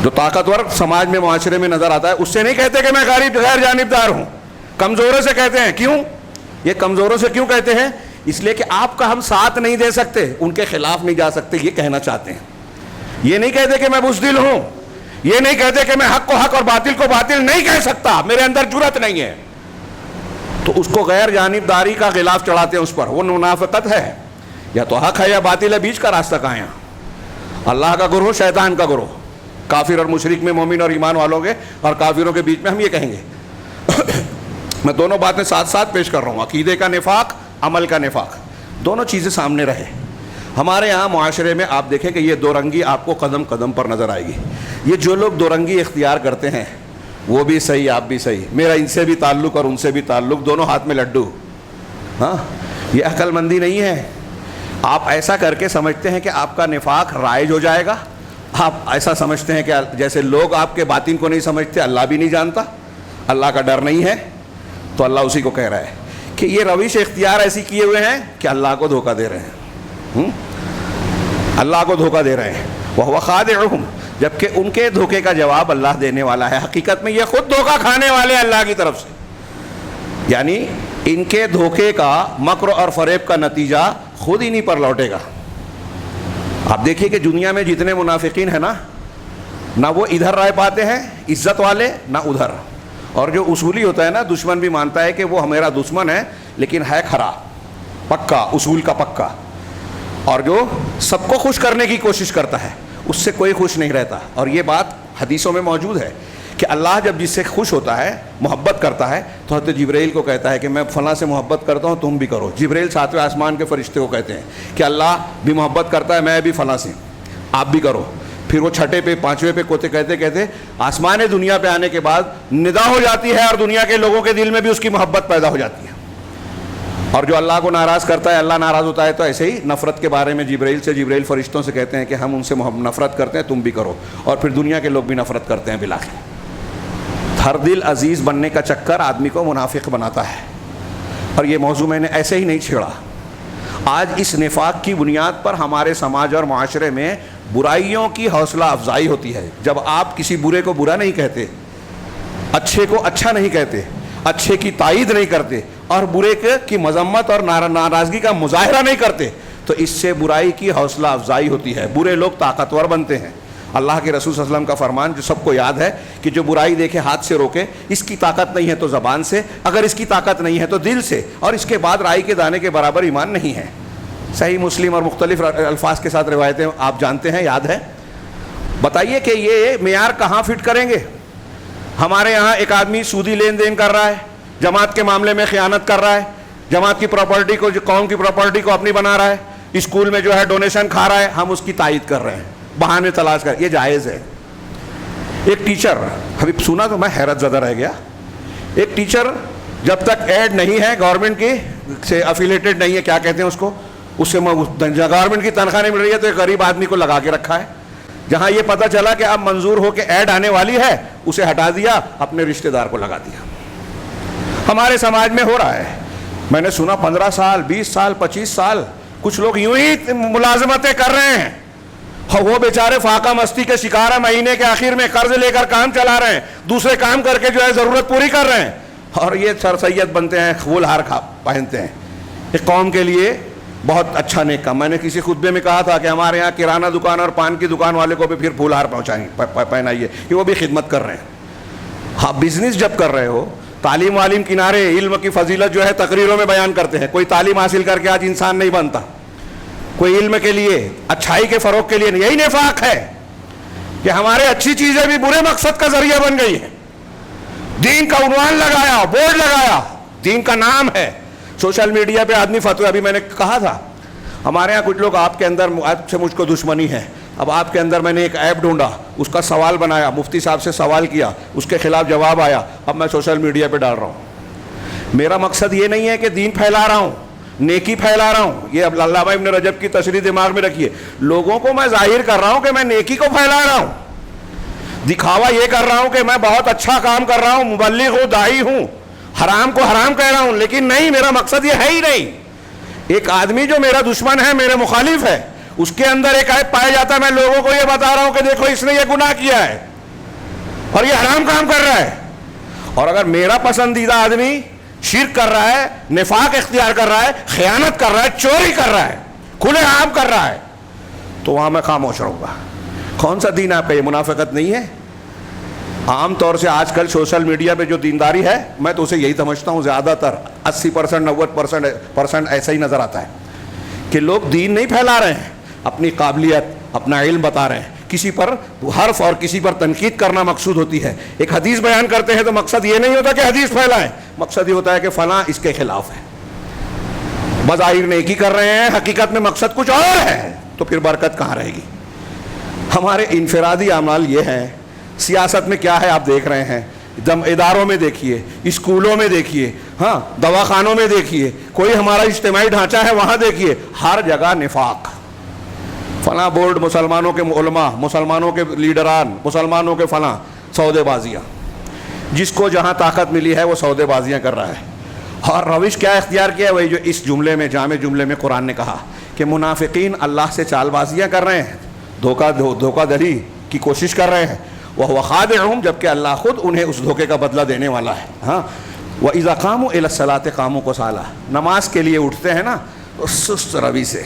جو طاقتور سماج میں معاشرے میں نظر آتا ہے اس سے نہیں کہتے کہ میں غیر جانبدار ہوں, کمزوروں سے کہتے ہیں. کیوں یہ کمزوروں سے کیوں کہتے ہیں؟ اس لیے کہ آپ کا ہم ساتھ نہیں دے سکتے, ان کے خلاف نہیں جا سکتے, یہ کہنا چاہتے ہیں. یہ نہیں کہتے کہ میں بزدل ہوں, یہ نہیں کہتے کہ میں حق کو حق اور باطل کو باطل نہیں کہہ سکتا, میرے اندر جرأت نہیں ہے. تو اس کو غیر جانبداری کا غلاف چڑھاتے ہیں اس پر, وہ منافقت ہے. یا تو حق ہے یا باطل ہے, بیچ کا راستہ کہاں ہے؟ اللہ کا گروہ, شیطان کا گروہ. کافر اور مشرک میں مومن اور ایمان والوں کے اور کافروں کے بیچ میں ہم یہ کہیں گے. میں دونوں باتیں ساتھ ساتھ پیش کر رہا ہوں, عقیدے کا نفاق, عمل کا نفاق, دونوں چیزیں سامنے رہے. ہمارے یہاں معاشرے میں آپ دیکھیں کہ یہ دو رنگی آپ کو قدم قدم پر نظر آئے گی. یہ جو لوگ دو رنگی اختیار کرتے ہیں وہ بھی صحیح آپ بھی صحیح، میرا ان سے بھی تعلق اور ان سے بھی تعلق، دونوں ہاتھ میں لڈو، ہاں یہ عقل مندی نہیں ہے۔ آپ ایسا کر کے سمجھتے ہیں کہ آپ کا نفاق رائج ہو جائے گا، آپ ایسا سمجھتے ہیں کہ جیسے لوگ آپ کے باطن کو نہیں سمجھتے، اللہ بھی نہیں جانتا، اللہ کا ڈر نہیں ہے، تو اللہ اسی کو کہہ رہا ہے کہ یہ روش اختیار ایسی کیے ہوئے ہیں کہ اللہ کو دھوکہ دے رہے ہیں، اللہ کو دھوکہ دے رہے ہیں، وَهُوَ خَادِعُهُمْ، جبکہ ان کے دھوکے کا جواب اللہ دینے والا ہے۔ حقیقت میں یہ خود دھوکہ کھانے والے اللہ کی طرف سے، یعنی ان کے دھوکے کا، مکر اور فریب کا نتیجہ خود انہی پر لوٹے گا۔ آپ دیکھیے کہ دنیا میں جتنے منافقین ہیں نا، نہ وہ ادھر رہ پاتے ہیں عزت والے، نہ ادھر، اور جو اصولی ہوتا ہے نا، دشمن بھی مانتا ہے کہ وہ میرا دشمن ہے لیکن ہے کھرا، پکا، اصول کا پکا، اور جو سب کو خوش کرنے کی کوشش کرتا ہے اس سے کوئی خوش نہیں رہتا۔ اور یہ بات حدیثوں میں موجود ہے کہ اللہ جب جس سے خوش ہوتا ہے، محبت کرتا ہے، تو حضرت جبرائیل کو کہتا ہے کہ میں فلاں سے محبت کرتا ہوں، تم بھی کرو۔ جبرائیل ساتویں آسمان کے فرشتے کو کہتے ہیں کہ اللہ بھی محبت کرتا ہے، میں بھی فلاں سے، آپ بھی کرو۔ پھر وہ چھٹے پہ، پانچویں پہ کوتے کہتے کہتے آسمان دنیا پہ آنے کے بعد ندا ہو جاتی ہے، اور دنیا کے لوگوں کے دل میں بھی اس کی محبت پیدا ہو جاتی ہے۔ اور جو اللہ کو ناراض کرتا ہے، اللہ ناراض ہوتا ہے، تو ایسے ہی نفرت کے بارے میں جبرائیل فرشتوں سے کہتے ہیں کہ ہم ان سے نفرت کرتے ہیں، تم بھی کرو، اور پھر دنیا کے لوگ بھی نفرت کرتے ہیں بالآخر۔ ہر دل عزیز بننے کا چکر آدمی کو منافق بناتا ہے، اور یہ موضوع میں نے ایسے ہی نہیں چھیڑا۔ آج اس نفاق کی بنیاد پر ہمارے سماج اور معاشرے میں برائیوں کی حوصلہ افزائی ہوتی ہے۔ جب آپ کسی برے کو برا نہیں کہتے، اچھے کو اچھا نہیں کہتے، اچھے کی تائید نہیں کرتے، اور برے کی مذمت اور ناراضگی کا مظاہرہ نہیں کرتے، تو اس سے برائی کی حوصلہ افزائی ہوتی ہے، برے لوگ طاقتور بنتے ہیں۔ اللہ کے رسول صلی اللہ علیہ وسلم کا فرمان جو سب کو یاد ہے کہ جو برائی دیکھے ہاتھ سے روکے، اس کی طاقت نہیں ہے تو زبان سے، اگر اس کی طاقت نہیں ہے تو دل سے، اور اس کے بعد رائی کے دانے کے برابر ایمان نہیں ہے۔ صحیح مسلم اور مختلف الفاظ کے ساتھ روایتیں آپ جانتے ہیں، یاد ہے۔ بتائیے کہ یہ معیار کہاں فٹ کریں گے؟ ہمارے یہاں ایک آدمی سودی لین دین کر رہا ہے، جماعت کے معاملے میں خیانت کر رہا ہے، جماعت کی پراپرٹی کو، قوم کی پراپرٹی کو اپنی بنا رہا ہے، اسکول میں جو ہے ڈونیشن کھا رہا ہے، ہم اس کی تائید کر رہے ہیں، بہانے تلاش کر، یہ جائز ہے۔ ایک ٹیچر، ابھی سنا تو میں حیرت زدہ رہ گیا، ایک ٹیچر جب تک ایڈ نہیں ہے گورنمنٹ کی سے افیلیٹڈ نہیں ہے، کیا کہتے ہیں اس کو، اس سے گورنمنٹ کی تنخواہ نہیں مل رہی ہے، تو ایک غریب آدمی کو لگا کے رکھا ہے۔ جہاں یہ پتہ چلا کہ اب منظور ہو کے ایڈ آنے والی ہے، اسے ہٹا دیا، اپنے رشتہ دار کو لگا دیا۔ ہمارے سماج میں ہو رہا ہے، میں نے سنا 15 سال 20 سال 25 سال کچھ لوگ یوں ہی ملازمتیں کر رہے ہیں، اور وہ بیچارے فاقہ مستی کے شکار ہیں، مہینے کے آخر میں قرض لے کر کام چلا رہے ہیں، دوسرے کام کر کے جو ہے ضرورت پوری کر رہے ہیں، اور یہ سر سید بنتے ہیں، پھول ہار پہنتے ہیں۔ ایک قوم کے لیے بہت اچھا نیک کام۔ میں نے کسی خطبے میں کہا تھا کہ ہمارے یہاں کرانہ دکان اور پان کی دکان والے کو بھی پھر پھول ہار پہنائیے کہ وہ بھی خدمت کر رہے ہیں۔ ہاں، بزنس جب کر رہے ہو، تعلیم والیم کنارے، علم کی فضیلت جو ہے تقریروں میں بیان کرتے ہیں، کوئی تعلیم حاصل کر کے آج انسان نہیں بنتا، کوئی علم کے لیے، اچھائی کے فروغ کے لیے نہیں۔ یہی نفاق ہے کہ ہمارے اچھی چیزیں بھی برے مقصد کا ذریعہ بن گئی ہیں۔ دین کا عنوان لگایا، بورڈ لگایا، دین کا نام ہے، سوشل میڈیا پہ آدمی فتوی، ابھی میں نے کہا تھا ہمارے ہاں کچھ لوگ آپ کے اندر آپ سے مجھ کو دشمنی ہے، اب آپ کے اندر میں نے ایک ایپ ڈھونڈا، اس کا سوال بنایا، مفتی صاحب سے سوال کیا، اس کے خلاف جواب آیا، اب میں سوشل میڈیا پہ ڈال رہا ہوں۔ میرا مقصد یہ نہیں ہے کہ دین پھیلا رہا ہوں، نیکی پھیلا رہا ہوں، یہ اب علامہ ابن رجب کی تشریح دماغ میں رکھیے، لوگوں کو میں ظاہر کر رہا ہوں کہ میں نیکی کو پھیلا رہا ہوں، دکھاوا یہ کر رہا ہوں کہ میں بہت اچھا کام کر رہا ہوں، مبلغ ہوں، داعی ہوں، حرام کو حرام کہہ رہا ہوں، لیکن نہیں، میرا مقصد یہ ہے ہی نہیں۔ ایک آدمی جو میرا دشمن ہے، میرے مخالف ہے، اس کے اندر ایک عیب پایا جاتا ہے، میں لوگوں کو یہ بتا رہا ہوں کہ دیکھو اس نے یہ گناہ کیا ہے اور یہ حرام کام کر رہا ہے۔ اور اگر میرا پسندیدہ آدمی شرک کر رہا ہے، نفاق اختیار کر رہا ہے، خیانت کر رہا ہے، چوری کر رہا ہے، کھلے عام کر رہا ہے، تو وہاں میں خاموش رہوں گا۔ کون سا دین آپ کا؟ یہ منافقت نہیں ہے؟ عام طور سے آج کل سوشل میڈیا پہ جو دینداری ہے، میں تو اسے یہی سمجھتا ہوں، زیادہ تر 80% 90% ایسا ہی نظر آتا ہے کہ لوگ دین نہیں پھیلا رہے ہیں، اپنی قابلیت، اپنا علم بتا رہے ہیں، کسی پر حرف اور کسی پر تنقید کرنا مقصود ہوتی ہے۔ ایک حدیث بیان کرتے ہیں تو مقصد یہ نہیں ہوتا کہ حدیث پھیلائیں، مقصد یہ ہوتا ہے کہ فلاں اس کے خلاف ہے، بظاہر نیکی کر رہے ہیں، حقیقت میں مقصد کچھ اور ہے، تو پھر برکت کہاں رہے گی؟ ہمارے انفرادی اعمال یہ ہیں. سیاست میں کیا ہے آپ دیکھ رہے ہیں, اداروں میں دیکھیے, اسکولوں میں دیکھیے, ہاں دواخانوں میں دیکھیے, کوئی ہمارا اجتماعی ڈھانچہ ہے وہاں دیکھیے, ہر جگہ نفاق. فلاں بورڈ مسلمانوں کے علماء, مسلمانوں کے لیڈران, مسلمانوں کے فلاں, سودے بازیاں. جس کو جہاں طاقت ملی ہے وہ سودے بازیاں کر رہا ہے. اور روش کیا اختیار کیا ہے, وہی جو اس جملے میں, جامع جملے میں قرآن نے کہا کہ منافقین اللہ سے چال بازیاں کر رہے ہیں, دھوکہ دہی کی کوشش کر رہے ہیں. وہ خادعهم, جبکہ اللہ خود انہیں اس دھوکے کا بدلہ دینے والا ہے. ہاں وَإِذَا قَامُوا إِلَى الصَّلَاةِ قَامُوا كُسَالَىٰ, نماز کے لیے اٹھتے ہیں نا تو سست روی سے.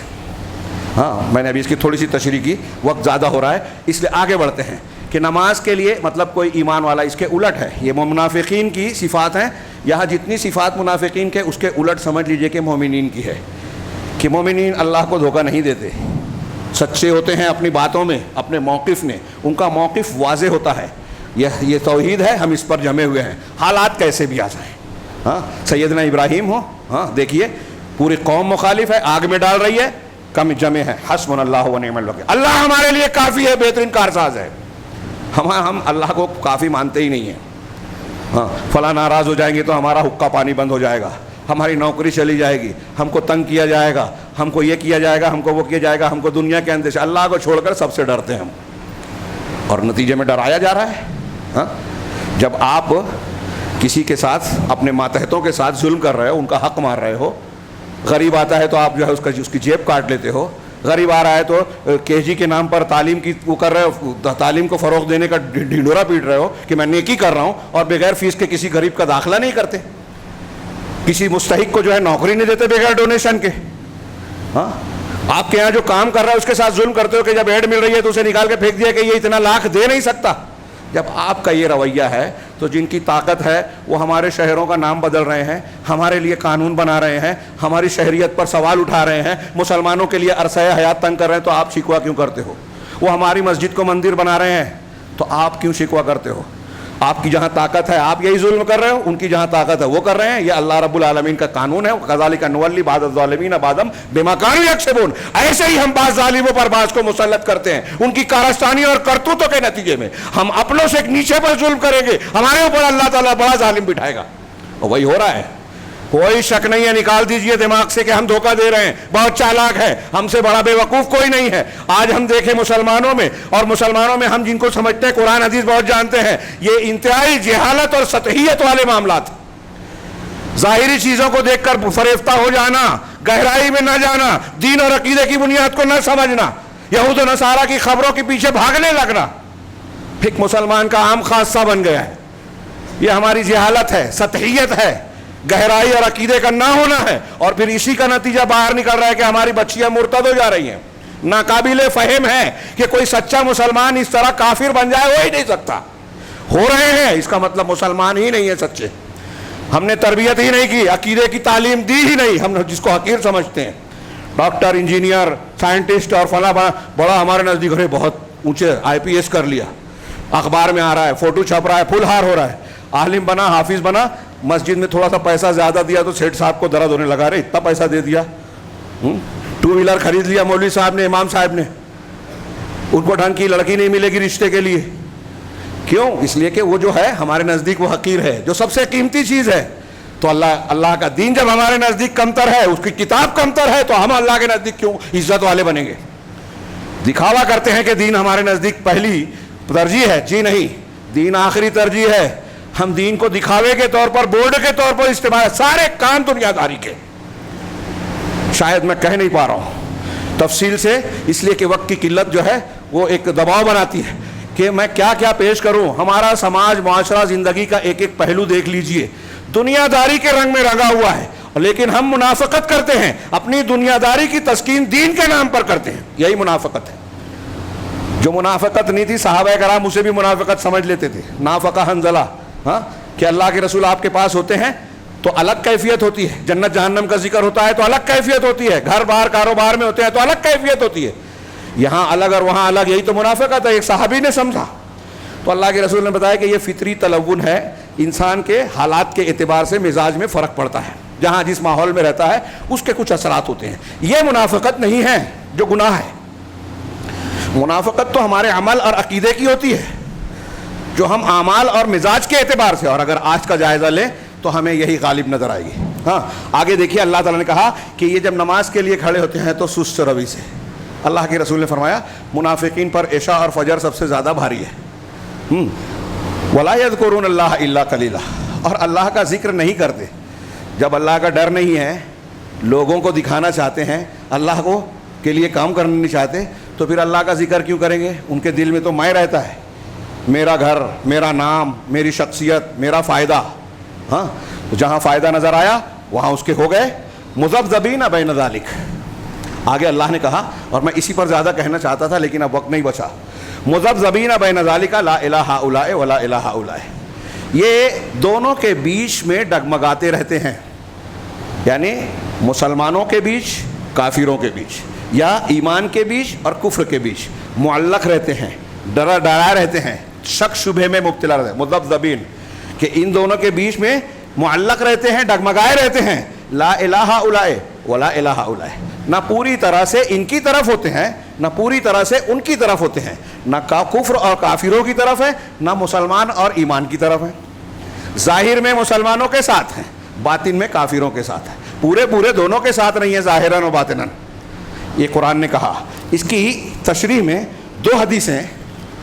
ہاں میں نے ابھی اس کی تھوڑی سی تشریح کی, وقت زیادہ ہو رہا ہے اس لیے آگے بڑھتے ہیں کہ نماز کے لیے مطلب کوئی ایمان والا, اس کے الٹ ہے. یہ منافقین کی صفات ہیں. یہاں جتنی صفات منافقین کے, اس کے الٹ سمجھ لیجئے کہ مومنین کی ہے, کہ مومنین اللہ کو دھوکہ نہیں دیتے, سچے ہوتے ہیں اپنی باتوں میں, اپنے موقف میں, ان کا موقف واضح ہوتا ہے. یہ توحید ہے, ہم اس پر جمے ہوئے ہیں, حالات کیسے بھی آ جائیں. ہاں سیدنا ابراہیم ہو, ہاں دیکھیے پوری قوم مخالف ہے, آگ میں ڈال رہی ہے, کم جمے ہیں, حسبنا اللہ و نعم الوکیل, اللہ ہمارے لیے کافی ہے, بہترین کارساز ہے. ہم اللہ کو کافی مانتے ہی نہیں ہیں. ہاں فلاں ناراض ہو جائیں گے تو ہمارا حقہ پانی بند ہو جائے گا, ہماری نوکری چلی جائے گی, ہم کو تنگ کیا جائے گا, ہم کو یہ کیا جائے گا, ہم کو وہ کیا جائے گا, ہم کو دنیا کے اندیشے. اللہ کو چھوڑ کر سب سے ڈرتے ہیں ہم, اور نتیجے میں ڈرایا جا رہا ہے. ہاں جب آپ کسی کے ساتھ, اپنے ماتحتوں کے ساتھ ظلم کر رہے ہو, ان کا حق مار رہے ہو, غریب آتا ہے تو آپ جو ہے اس کی جیب کاٹ لیتے ہو, غریب آ رہا ہے تو کے جی کے نام پر تعلیم کی وہ کر رہے ہو, تعلیم کو فروغ دینے کا ڈھنڈورا پیٹ رہے ہو کہ میں نیکی کر رہا ہوں, اور بغیر فیس کے کسی غریب کا داخلہ نہیں کرتے, کسی مستحق کو جو ہے نوکری نہیں دیتے بغیر ڈونیشن کے. ہاں آپ کے یہاں جو کام کر رہا ہے اس کے ساتھ ظلم کرتے ہو کہ جب ایڈ مل رہی ہے تو اسے نکال کے پھینک دیا کہ یہ اتنا لاکھ دے نہیں سکتا. جب آپ کا یہ رویہ ہے تو جن کی طاقت ہے وہ ہمارے شہروں کا نام بدل رہے ہیں, ہمارے لیے قانون بنا رہے ہیں, ہماری شہریت پر سوال اٹھا رہے ہیں, مسلمانوں کے لیے عرصہ حیات تنگ کر رہے ہیں, تو آپ شکوہ کیوں کرتے ہو؟ وہ ہماری مسجد کو مندر بنا رہے ہیں تو آپ کیوں شکوہ کرتے ہو؟ آپ کی جہاں طاقت ہے آپ یہی ظلم کر رہے ہو, ان کی جہاں طاقت ہے وہ کر رہے ہیں. یہ اللہ رب العالمین کا قانون ہے. کذالک نولی بعض الظالمین بعضا بما کانوا یکسبون, ایسے ہی ہم بعض ظالموں پر بعض کو مسلط کرتے ہیں ان کی کارستانی اور کرتوتوں کے نتیجے میں. ہم اپنوں سے نیچے پر ظلم کریں گے, ہمارے اوپر اللہ تعالیٰ بڑا ظالم بٹھائے گا, اور وہی ہو رہا ہے. کوئی شک نہیں ہے, نکال دیجئے دماغ سے کہ ہم دھوکہ دے رہے ہیں, بہت چالاک ہے, ہم سے بڑا بے وقوف کوئی نہیں ہے. آج ہم دیکھیں مسلمانوں میں, اور مسلمانوں میں ہم جن کو سمجھتے ہیں قرآن حدیث بہت جانتے ہیں, یہ انتہائی جہالت اور سطحیت والے معاملات, ظاہری چیزوں کو دیکھ کر فریفتہ ہو جانا, گہرائی میں نہ جانا, دین اور عقیدے کی بنیاد کو نہ سمجھنا, یہود و نصارہ کی خبروں کے پیچھے بھاگنے لگنا, ایک مسلمان کا عام خاصہ بن گیا ہے. یہ ہماری جہالت ہے, سطحیت ہے, گہرائی اور عقیدے کا نہ ہونا ہے, اور پھر اسی کا نتیجہ باہر نکل رہا ہے کہ ہماری بچیاں مرتد ہو جا رہی ہیں. ناقابل فہم ہے کہ کوئی سچا مسلمان اس طرح کافر بن جائے, ہو ہی نہیں سکتا. ہو رہے ہیں, اس کا مطلب مسلمان ہی نہیں ہے سچے. ہم نے تربیت ہی نہیں کی, عقیدے کی تعلیم دی ہی نہیں, ہم جس کو حقیر سمجھتے ہیں, ڈاکٹر, انجینئر, سائنٹسٹ اور فلاں بڑا ہمارے نزدیک ہے, بہت اونچے IPS کر لیا, اخبار میں آ رہا ہے, فوٹو چھپ رہا ہے, پھول ہار ہو رہا ہے, عالم بنا, حافظ بنا, مسجد میں تھوڑا سا پیسہ زیادہ دیا تو سیٹھ صاحب کو درد ہونے لگا, رہے اتنا پیسہ دے دیا, 2 ویلر خرید لیا مولوی صاحب نے, امام صاحب نے, ان کو ڈھنگ کی لڑکی نہیں ملے گی رشتے کے لیے. کیوں؟ اس لیے کہ وہ جو ہے ہمارے نزدیک وہ حقیر ہے, جو سب سے قیمتی چیز ہے. تو اللہ کا دین جب ہمارے نزدیک کمتر ہے, اس کی کتاب کمتر ہے, تو ہم اللہ کے نزدیک کیوں عزت والے بنیں گے؟ دکھاوا کرتے ہیں کہ دین ہمارے نزدیک پہلی ترجیح ہے. جی نہیں, دین آخری ترجیح ہے. ہم دین کو دکھاوے کے طور پر, بورڈ کے طور پر استعمال, سارے کام دنیا داری کے. شاید میں کہہ نہیں پا رہا ہوں تفصیل سے, اس لیے کہ وقت کی قلت جو ہے وہ ایک دباؤ بناتی ہے کہ میں کیا کیا پیش کروں. ہمارا سماج, معاشرہ, زندگی کا ایک ایک پہلو دیکھ لیجئے, دنیا داری کے رنگ میں رنگا ہوا ہے, لیکن ہم منافقت کرتے ہیں, اپنی دنیا داری کی تسکین دین کے نام پر کرتے ہیں. یہی منافقت ہے. جو منافقت نہیں تھی, صحابہ کرام اسے بھی منافقت سمجھ لیتے تھے. نافقہ حنظلہ, ہاں کہ اللہ کے رسول آپ کے پاس ہوتے ہیں تو الگ کیفیت ہوتی ہے, جنت جہنم کا ذکر ہوتا ہے تو الگ کیفیت ہوتی ہے, گھر باہر کاروبار میں ہوتے ہیں تو الگ کیفیت ہوتی ہے. یہاں الگ اور وہاں الگ, یہی تو منافقت ہے. ایک صحابی نے سمجھا تو اللہ کے رسول نے بتایا کہ یہ فطری تلون ہے, انسان کے حالات کے اعتبار سے مزاج میں فرق پڑتا ہے, جہاں جس ماحول میں رہتا ہے اس کے کچھ اثرات ہوتے ہیں. یہ منافقت نہیں ہے جو گناہ ہے. منافقت تو ہمارے عمل اور عقیدے کی ہوتی ہے، جو ہم اعمال اور مزاج کے اعتبار سے، اور اگر آج کا جائزہ لیں تو ہمیں یہی غالب نظر آئے گی۔ ہاں آگے دیکھیے، اللہ تعالیٰ نے کہا کہ یہ جب نماز کے لیے کھڑے ہوتے ہیں تو سست روی سے، اللہ کے رسول نے فرمایا منافقین پر عشاء اور فجر سب سے زیادہ بھاری ہے۔ وَلَا يَذْكُرُونَ اللَّهَ إِلَّا قَلِيلًا، اور اللہ کا ذکر نہیں کرتے۔ جب اللہ کا ڈر نہیں ہے، لوگوں کو دکھانا چاہتے ہیں، اللہ کو کے لیے کام کرنا نہیں چاہتے، تو پھر اللہ کا ذکر کیوں کریں گے؟ ان کے دل میں تو میں رہتا ہے، میرا گھر، میرا نام، میری شخصیت، میرا فائدہ۔ ہاں جہاں فائدہ نظر آیا وہاں اس کے ہو گئے مذبذبین بین ذالک۔ آگے اللہ نے کہا، اور میں اسی پر زیادہ کہنا چاہتا تھا لیکن اب وقت نہیں بچا، مذبذبین بین ذالک لا الہ ہؤلاء ولا الہ ہؤلاء، یہ دونوں کے بیچ میں ڈگمگاتے رہتے ہیں، یعنی مسلمانوں کے بیچ، کافروں کے بیچ، یا ایمان کے بیچ اور کفر کے بیچ معلق رہتے ہیں، ڈرا رہتے ہیں، شک شبہ میں مبتلا رہتے ہیں، مذبذبین، کہ ان دونوں کے بیچ میں معلق رہتے ہیں، ڈگمگائے رہتے ہیں، لا الہ ہؤلاء ولا الہ ہؤلاء، نہ پوری طرح سے ان کی طرف ہوتے ہیں، نہ پوری طرح سے ان کی طرف ہوتے ہیں، نہ کفر اور کافروں کی طرف ہے، نہ مسلمان اور ایمان کی طرف ہے، ظاہر میں مسلمانوں کے ساتھ ہیں، باطن میں کافروں کے ساتھ ہے، پورے دونوں کے ساتھ نہیں ہے، ظاہراً و باطناً۔ یہ قرآن نے کہا۔ اس کی تشریح میں دو حدیثیں،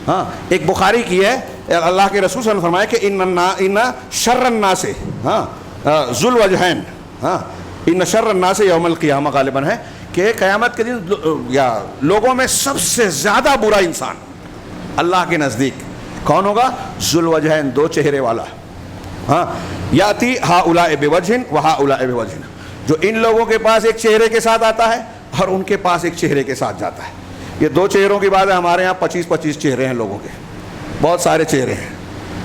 ہاں ایک بخاری کی ہے، اللہ کے رسول صلی اللہ علیہ وسلم نے فرمایا کہ ان شر الناس، ہاں ذو الوجہین، ہاں ان شر الناس یوم القیامہ غالباً ہے کہ قیامت کے دن یا لوگوں میں سب سے زیادہ برا انسان اللہ کے نزدیک کون ہوگا؟ ذو الوجہین، دو چہرے والا۔ ہاں یاتی ہؤلاء بوجہ وہؤلاء بوجہ، جو ان لوگوں کے پاس ایک چہرے کے ساتھ آتا ہے اور ان کے پاس ایک چہرے کے ساتھ جاتا ہے۔ یہ دو چہروں کی بات ہے، ہمارے یہاں 25 چہرے ہیں لوگوں کے، بہت سارے چہرے ہیں۔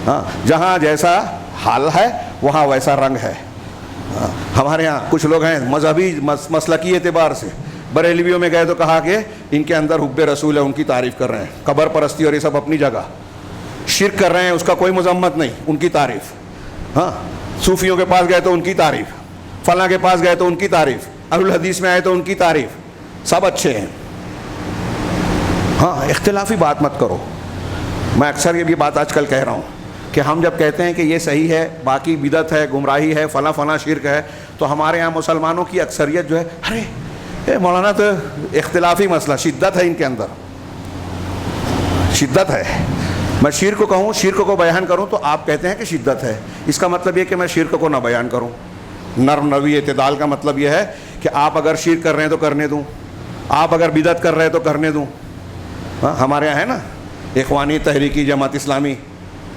ہاں جہاں جیسا حال ہے وہاں ویسا رنگ ہے۔ ہمارے ہاں کچھ لوگ ہیں مذہبی مسلکی اعتبار سے، بریلویوں میں گئے تو کہا کہ ان کے اندر حب رسول ہے، ان کی تعریف کر رہے ہیں، قبر پرستی اور یہ سب اپنی جگہ، شرک کر رہے ہیں، اس کا کوئی مذمت نہیں، ان کی تعریف۔ ہاں صوفیوں کے پاس گئے تو ان کی تعریف، فلاں کے پاس گئے تو ان کی تعریف، اہل الحدیث میں آئے تو ان کی تعریف، سب اچھے ہیں۔ ہاں اختلافی بات مت کرو۔ میں اکثر یہ بھی بات آج کل کہہ رہا ہوں کہ ہم جب کہتے ہیں کہ یہ صحیح ہے، باقی بدعت ہے، گمراہی ہے، فلاں شرک ہے، تو ہمارے یہاں مسلمانوں کی اکثریت جو ہے، ارے مولانا تو اختلافی مسئلہ، شدت ہے ان کے اندر، شدت ہے۔ میں شرک کو کہوں، شرک کو بیان کروں تو آپ کہتے ہیں کہ شدت ہے، اس کا مطلب یہ کہ میں شرک کو نہ بیان کروں۔ نرم روی اعتدال کا مطلب یہ ہے کہ آپ اگر شرک کر رہے ہیں تو کرنے دوں، آپ اگر بدعت کر رہے ہیں تو کرنے دوں۔ ہاں ہمارے یہاں ہے نا اخوانی تحریکی جماعت اسلامی،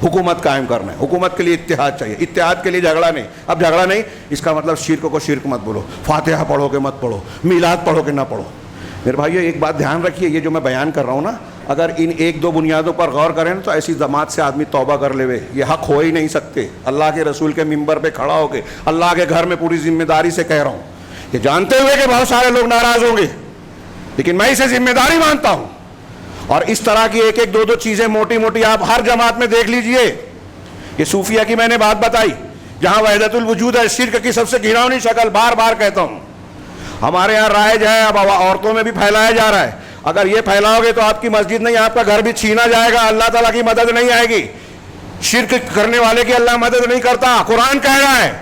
حکومت قائم کرنا ہے، حکومت کے لیے اتحاد چاہیے، اتحاد کے لیے جھگڑا نہیں۔ اب جھگڑا نہیں، اس کا مطلب شرک کو شرک مت بولو، فاتحہ پڑھو کہ مت پڑھو، میلاد پڑھو کہ نہ پڑھو۔ میرے بھائیو ایک بات دھیان رکھیے، یہ جو میں بیان کر رہا ہوں نا، اگر ان ایک دو بنیادوں پر غور کریں تو ایسی جماعت سے آدمی توبہ کر لے، یہ حق ہو ہی نہیں سکتے۔ اللہ کے رسول کے منبر پہ کھڑا ہو کے اللہ کے گھر میں پوری ذمہ داری سے کہہ رہا ہوں، کہ جانتے ہوئے کہ بہت سارے لوگ ناراض ہوں گے، لیکن میں اسے ذمہ داری مانتا ہوں۔ اور اس طرح کی ایک دو چیزیں موٹی موٹی آپ ہر جماعت میں دیکھ لیجئے۔ یہ صوفیہ کی میں نے بات بتائی، جہاں وحدت الوجود ہے، شرک کی سب سے گھناؤنی شکل، بار بار کہتا ہوں۔ ہمارے یہاں رائج ہے، اب عورتوں میں بھی پھیلایا جا رہا ہے، اگر یہ پھیلاؤ گے تو آپ کی مسجد نہیں، آپ کا گھر بھی چھینا جائے گا، اللہ تعالیٰ کی مدد نہیں آئے گی۔ شرک کرنے والے کی اللہ مدد نہیں کرتا، قرآن کہہ رہا ہے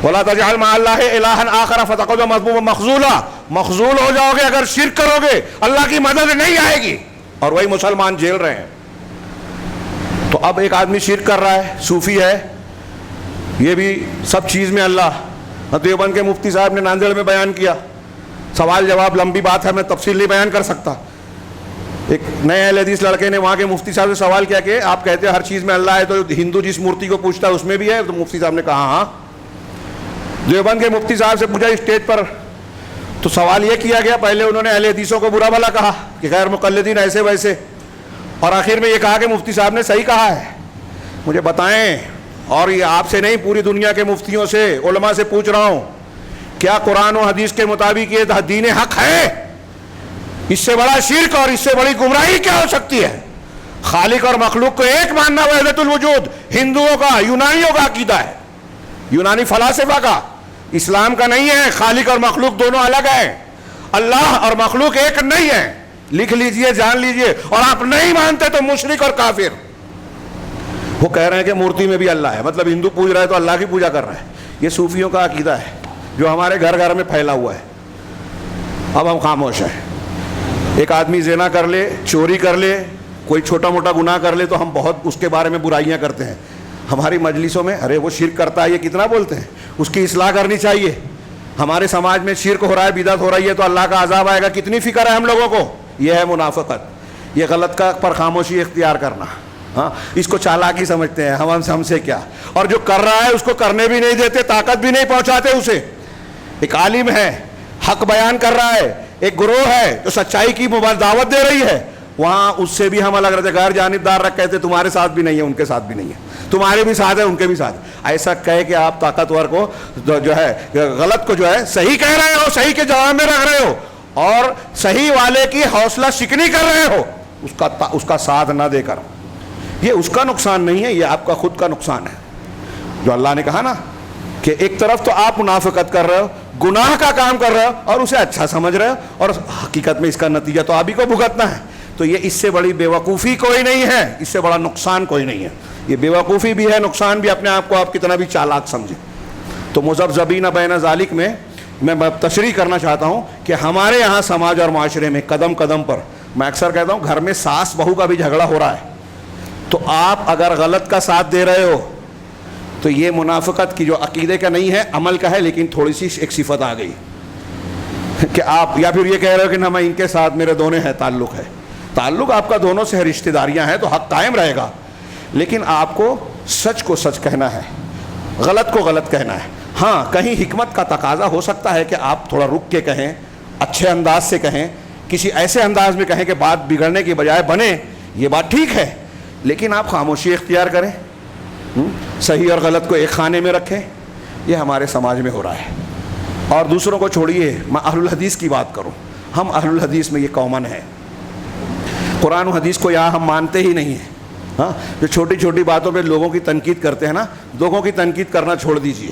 وَلَا تَجْعَلْ مَعَ اللَّهِ إِلَٰهًا آخَرَ فَتَقْعُدَ مَذْمُومًا مَخْذُولًا، مخذول ہو جاؤ گے اگر شرک کرو گے، اللہ کی مدد نہیں آئے گی، اور وہی مسلمان جھیل رہے ہیں۔ تو اب ایک آدمی شرک کر رہا ہے، صوفی ہے، یہ بھی سب چیز میں اللہ۔ دیوبند کے مفتی صاحب نے ناندیڑ میں بیان کیا، سوال جواب لمبی بات ہے، میں تفصیل نہیں بیان کر سکتا۔ ایک نئے اہل حدیث لڑکے نے وہاں کے مفتی صاحب سے سوال کیا کہ آپ کہتے ہیں ہر چیز میں اللہ ہے، تو ہندو جس مورتی کو پوچھتا ہے اس میں بھی ہے؟ تو مفتی صاحب نے کہا ہاں۔ دیوبند کے مفتی صاحب سے پوچھا اسٹیج پر، تو سوال یہ کیا گیا، پہلے انہوں نے اہل حدیثوں کو برا بھلا کہا کہ غیر مقلدین ایسے ویسے، اور آخر میں یہ کہا کہ مفتی صاحب نے صحیح کہا ہے۔ مجھے بتائیں، اور یہ آپ سے نہیں، پوری دنیا کے مفتیوں سے، علماء سے پوچھ رہا ہوں، کیا قرآن و حدیث کے مطابق یہ دین حق ہے؟ اس سے بڑا شرک اور اس سے بڑی گمراہی کیا ہو سکتی ہے؟ خالق اور مخلوق کو ایک ماننا وحدت الوجود ہندوؤں کا، یونانیوں کا عقیدہ ہے، یونانی فلاسفہ کا، اسلام کا نہیں ہے۔ خالق اور مخلوق دونوں الگ ہیں، اللہ اور مخلوق ایک نہیں ہے۔ لکھ لیجئے, جان لیجئے. اور آپ نہیں مانتے تو مشرک اور کافر. وہ کہہ رہے ہیں کہ مورتی میں بھی اللہ ہے, مطلب ہندو پوج رہا ہے تو اللہ کی پوجا کر رہا ہے. یہ صوفیوں کا عقیدہ ہے جو ہمارے گھر گھر میں پھیلا ہوا ہے. اب ہم خاموش ہیں. ایک آدمی زنا کر لے, چوری کر لے, کوئی چھوٹا موٹا گناہ کر لے تو ہم بہت اس کے بارے میں برائیاں کرتے ہیں. ہماری مجلسوں میں ارے وہ شرک کرتا ہے, یہ کتنا بولتے ہیں, اس کی اصلاح کرنی چاہیے. ہمارے سماج میں شرک ہو رہا ہے, بدعت ہو رہی ہے تو اللہ کا عذاب آئے گا, کتنی فکر ہے ہم لوگوں کو. یہ ہے منافقت, یہ غلط کا پر خاموشی اختیار کرنا. ہاں, اس کو چالاکی سمجھتے ہیں, ہم سے کیا. اور جو کر رہا ہے اس کو کرنے بھی نہیں دیتے, طاقت بھی نہیں پہنچاتے اسے. ایک عالم ہے, حق بیان کر رہا ہے, ایک گروہ ہے جو سچائی کی دعوت دے رہی ہے, وہاں اس سے بھی ہم الگ رہتے, غیر جانبدار رکھ کہتے تمہارے ساتھ بھی نہیں ہے, ان کے ساتھ بھی نہیں ہے, تمہارے بھی ساتھ ہے, ان کے بھی ساتھ. ایسا کہے کہ آپ طاقتور کو جو ہے غلط کو جو ہے صحیح کہہ رہے ہو, صحیح کے جواب میں رکھ رہے ہو, اور صحیح والے کی حوصلہ شکنی کر رہے ہو اس کا ساتھ نہ دے کر. یہ اس کا نقصان نہیں ہے, یہ آپ کا خود کا نقصان ہے. جو اللہ نے کہا نا کہ ایک طرف تو آپ منافقت کر رہے ہو, گناہ کا کام کر رہے ہو اور اسے اچھا سمجھ رہے ہو, اور حقیقت میں اس کا نتیجہ تو آپ ہی کو بھگتنا ہے. تو یہ اس سے بڑی بیوقوفی کوئی نہیں ہے, اس سے بڑا نقصان کوئی نہیں ہے. یہ بیوقوفی بھی ہے, نقصان بھی. اپنے آپ کو آپ کتنا بھی چالاک سمجھیں. تو مذبذبین بین ذالک میں تشریح کرنا چاہتا ہوں کہ ہمارے یہاں سماج اور معاشرے میں قدم قدم پر, میں اکثر کہتا ہوں گھر میں ساس بہو کا بھی جھگڑا ہو رہا ہے, تو آپ اگر غلط کا ساتھ دے رہے ہو تو یہ منافقت کی جو عقیدے کا نہیں ہے, عمل کا ہے, لیکن تھوڑی سی ایک صفت آ گئی کہ آپ, یا پھر یہ کہہ رہے ہو کہ نہ میں ان کے ساتھ میرے دونوں ہیں, تعلق ہے. تعلق آپ کا دونوں سے ہے, رشتہ داریاں ہیں, تو حق قائم رہے گا, لیکن آپ کو سچ کہنا ہے, غلط کو غلط کہنا ہے. ہاں, کہیں حکمت کا تقاضا ہو سکتا ہے کہ آپ تھوڑا رک کے کہیں, اچھے انداز سے کہیں, کسی ایسے انداز میں کہیں کہ بات بگڑنے کی بجائے بنے, یہ بات ٹھیک ہے, لیکن آپ خاموشی اختیار کریں, صحیح اور غلط کو ایک خانے میں رکھیں. یہ ہمارے سماج میں ہو رہا ہے. اور دوسروں کو چھوڑیے, میں اہل الحدیث کی بات کروں. ہم اہل الحدیث میں یہ کامن ہے, قرآن و حدیث کو یہاں ہم مانتے ہی نہیں ہیں. ہاں, جو چھوٹی چھوٹی باتوں پہ لوگوں کی تنقید کرتے ہیں نا, لوگوں کی تنقید کرنا چھوڑ دیجیے.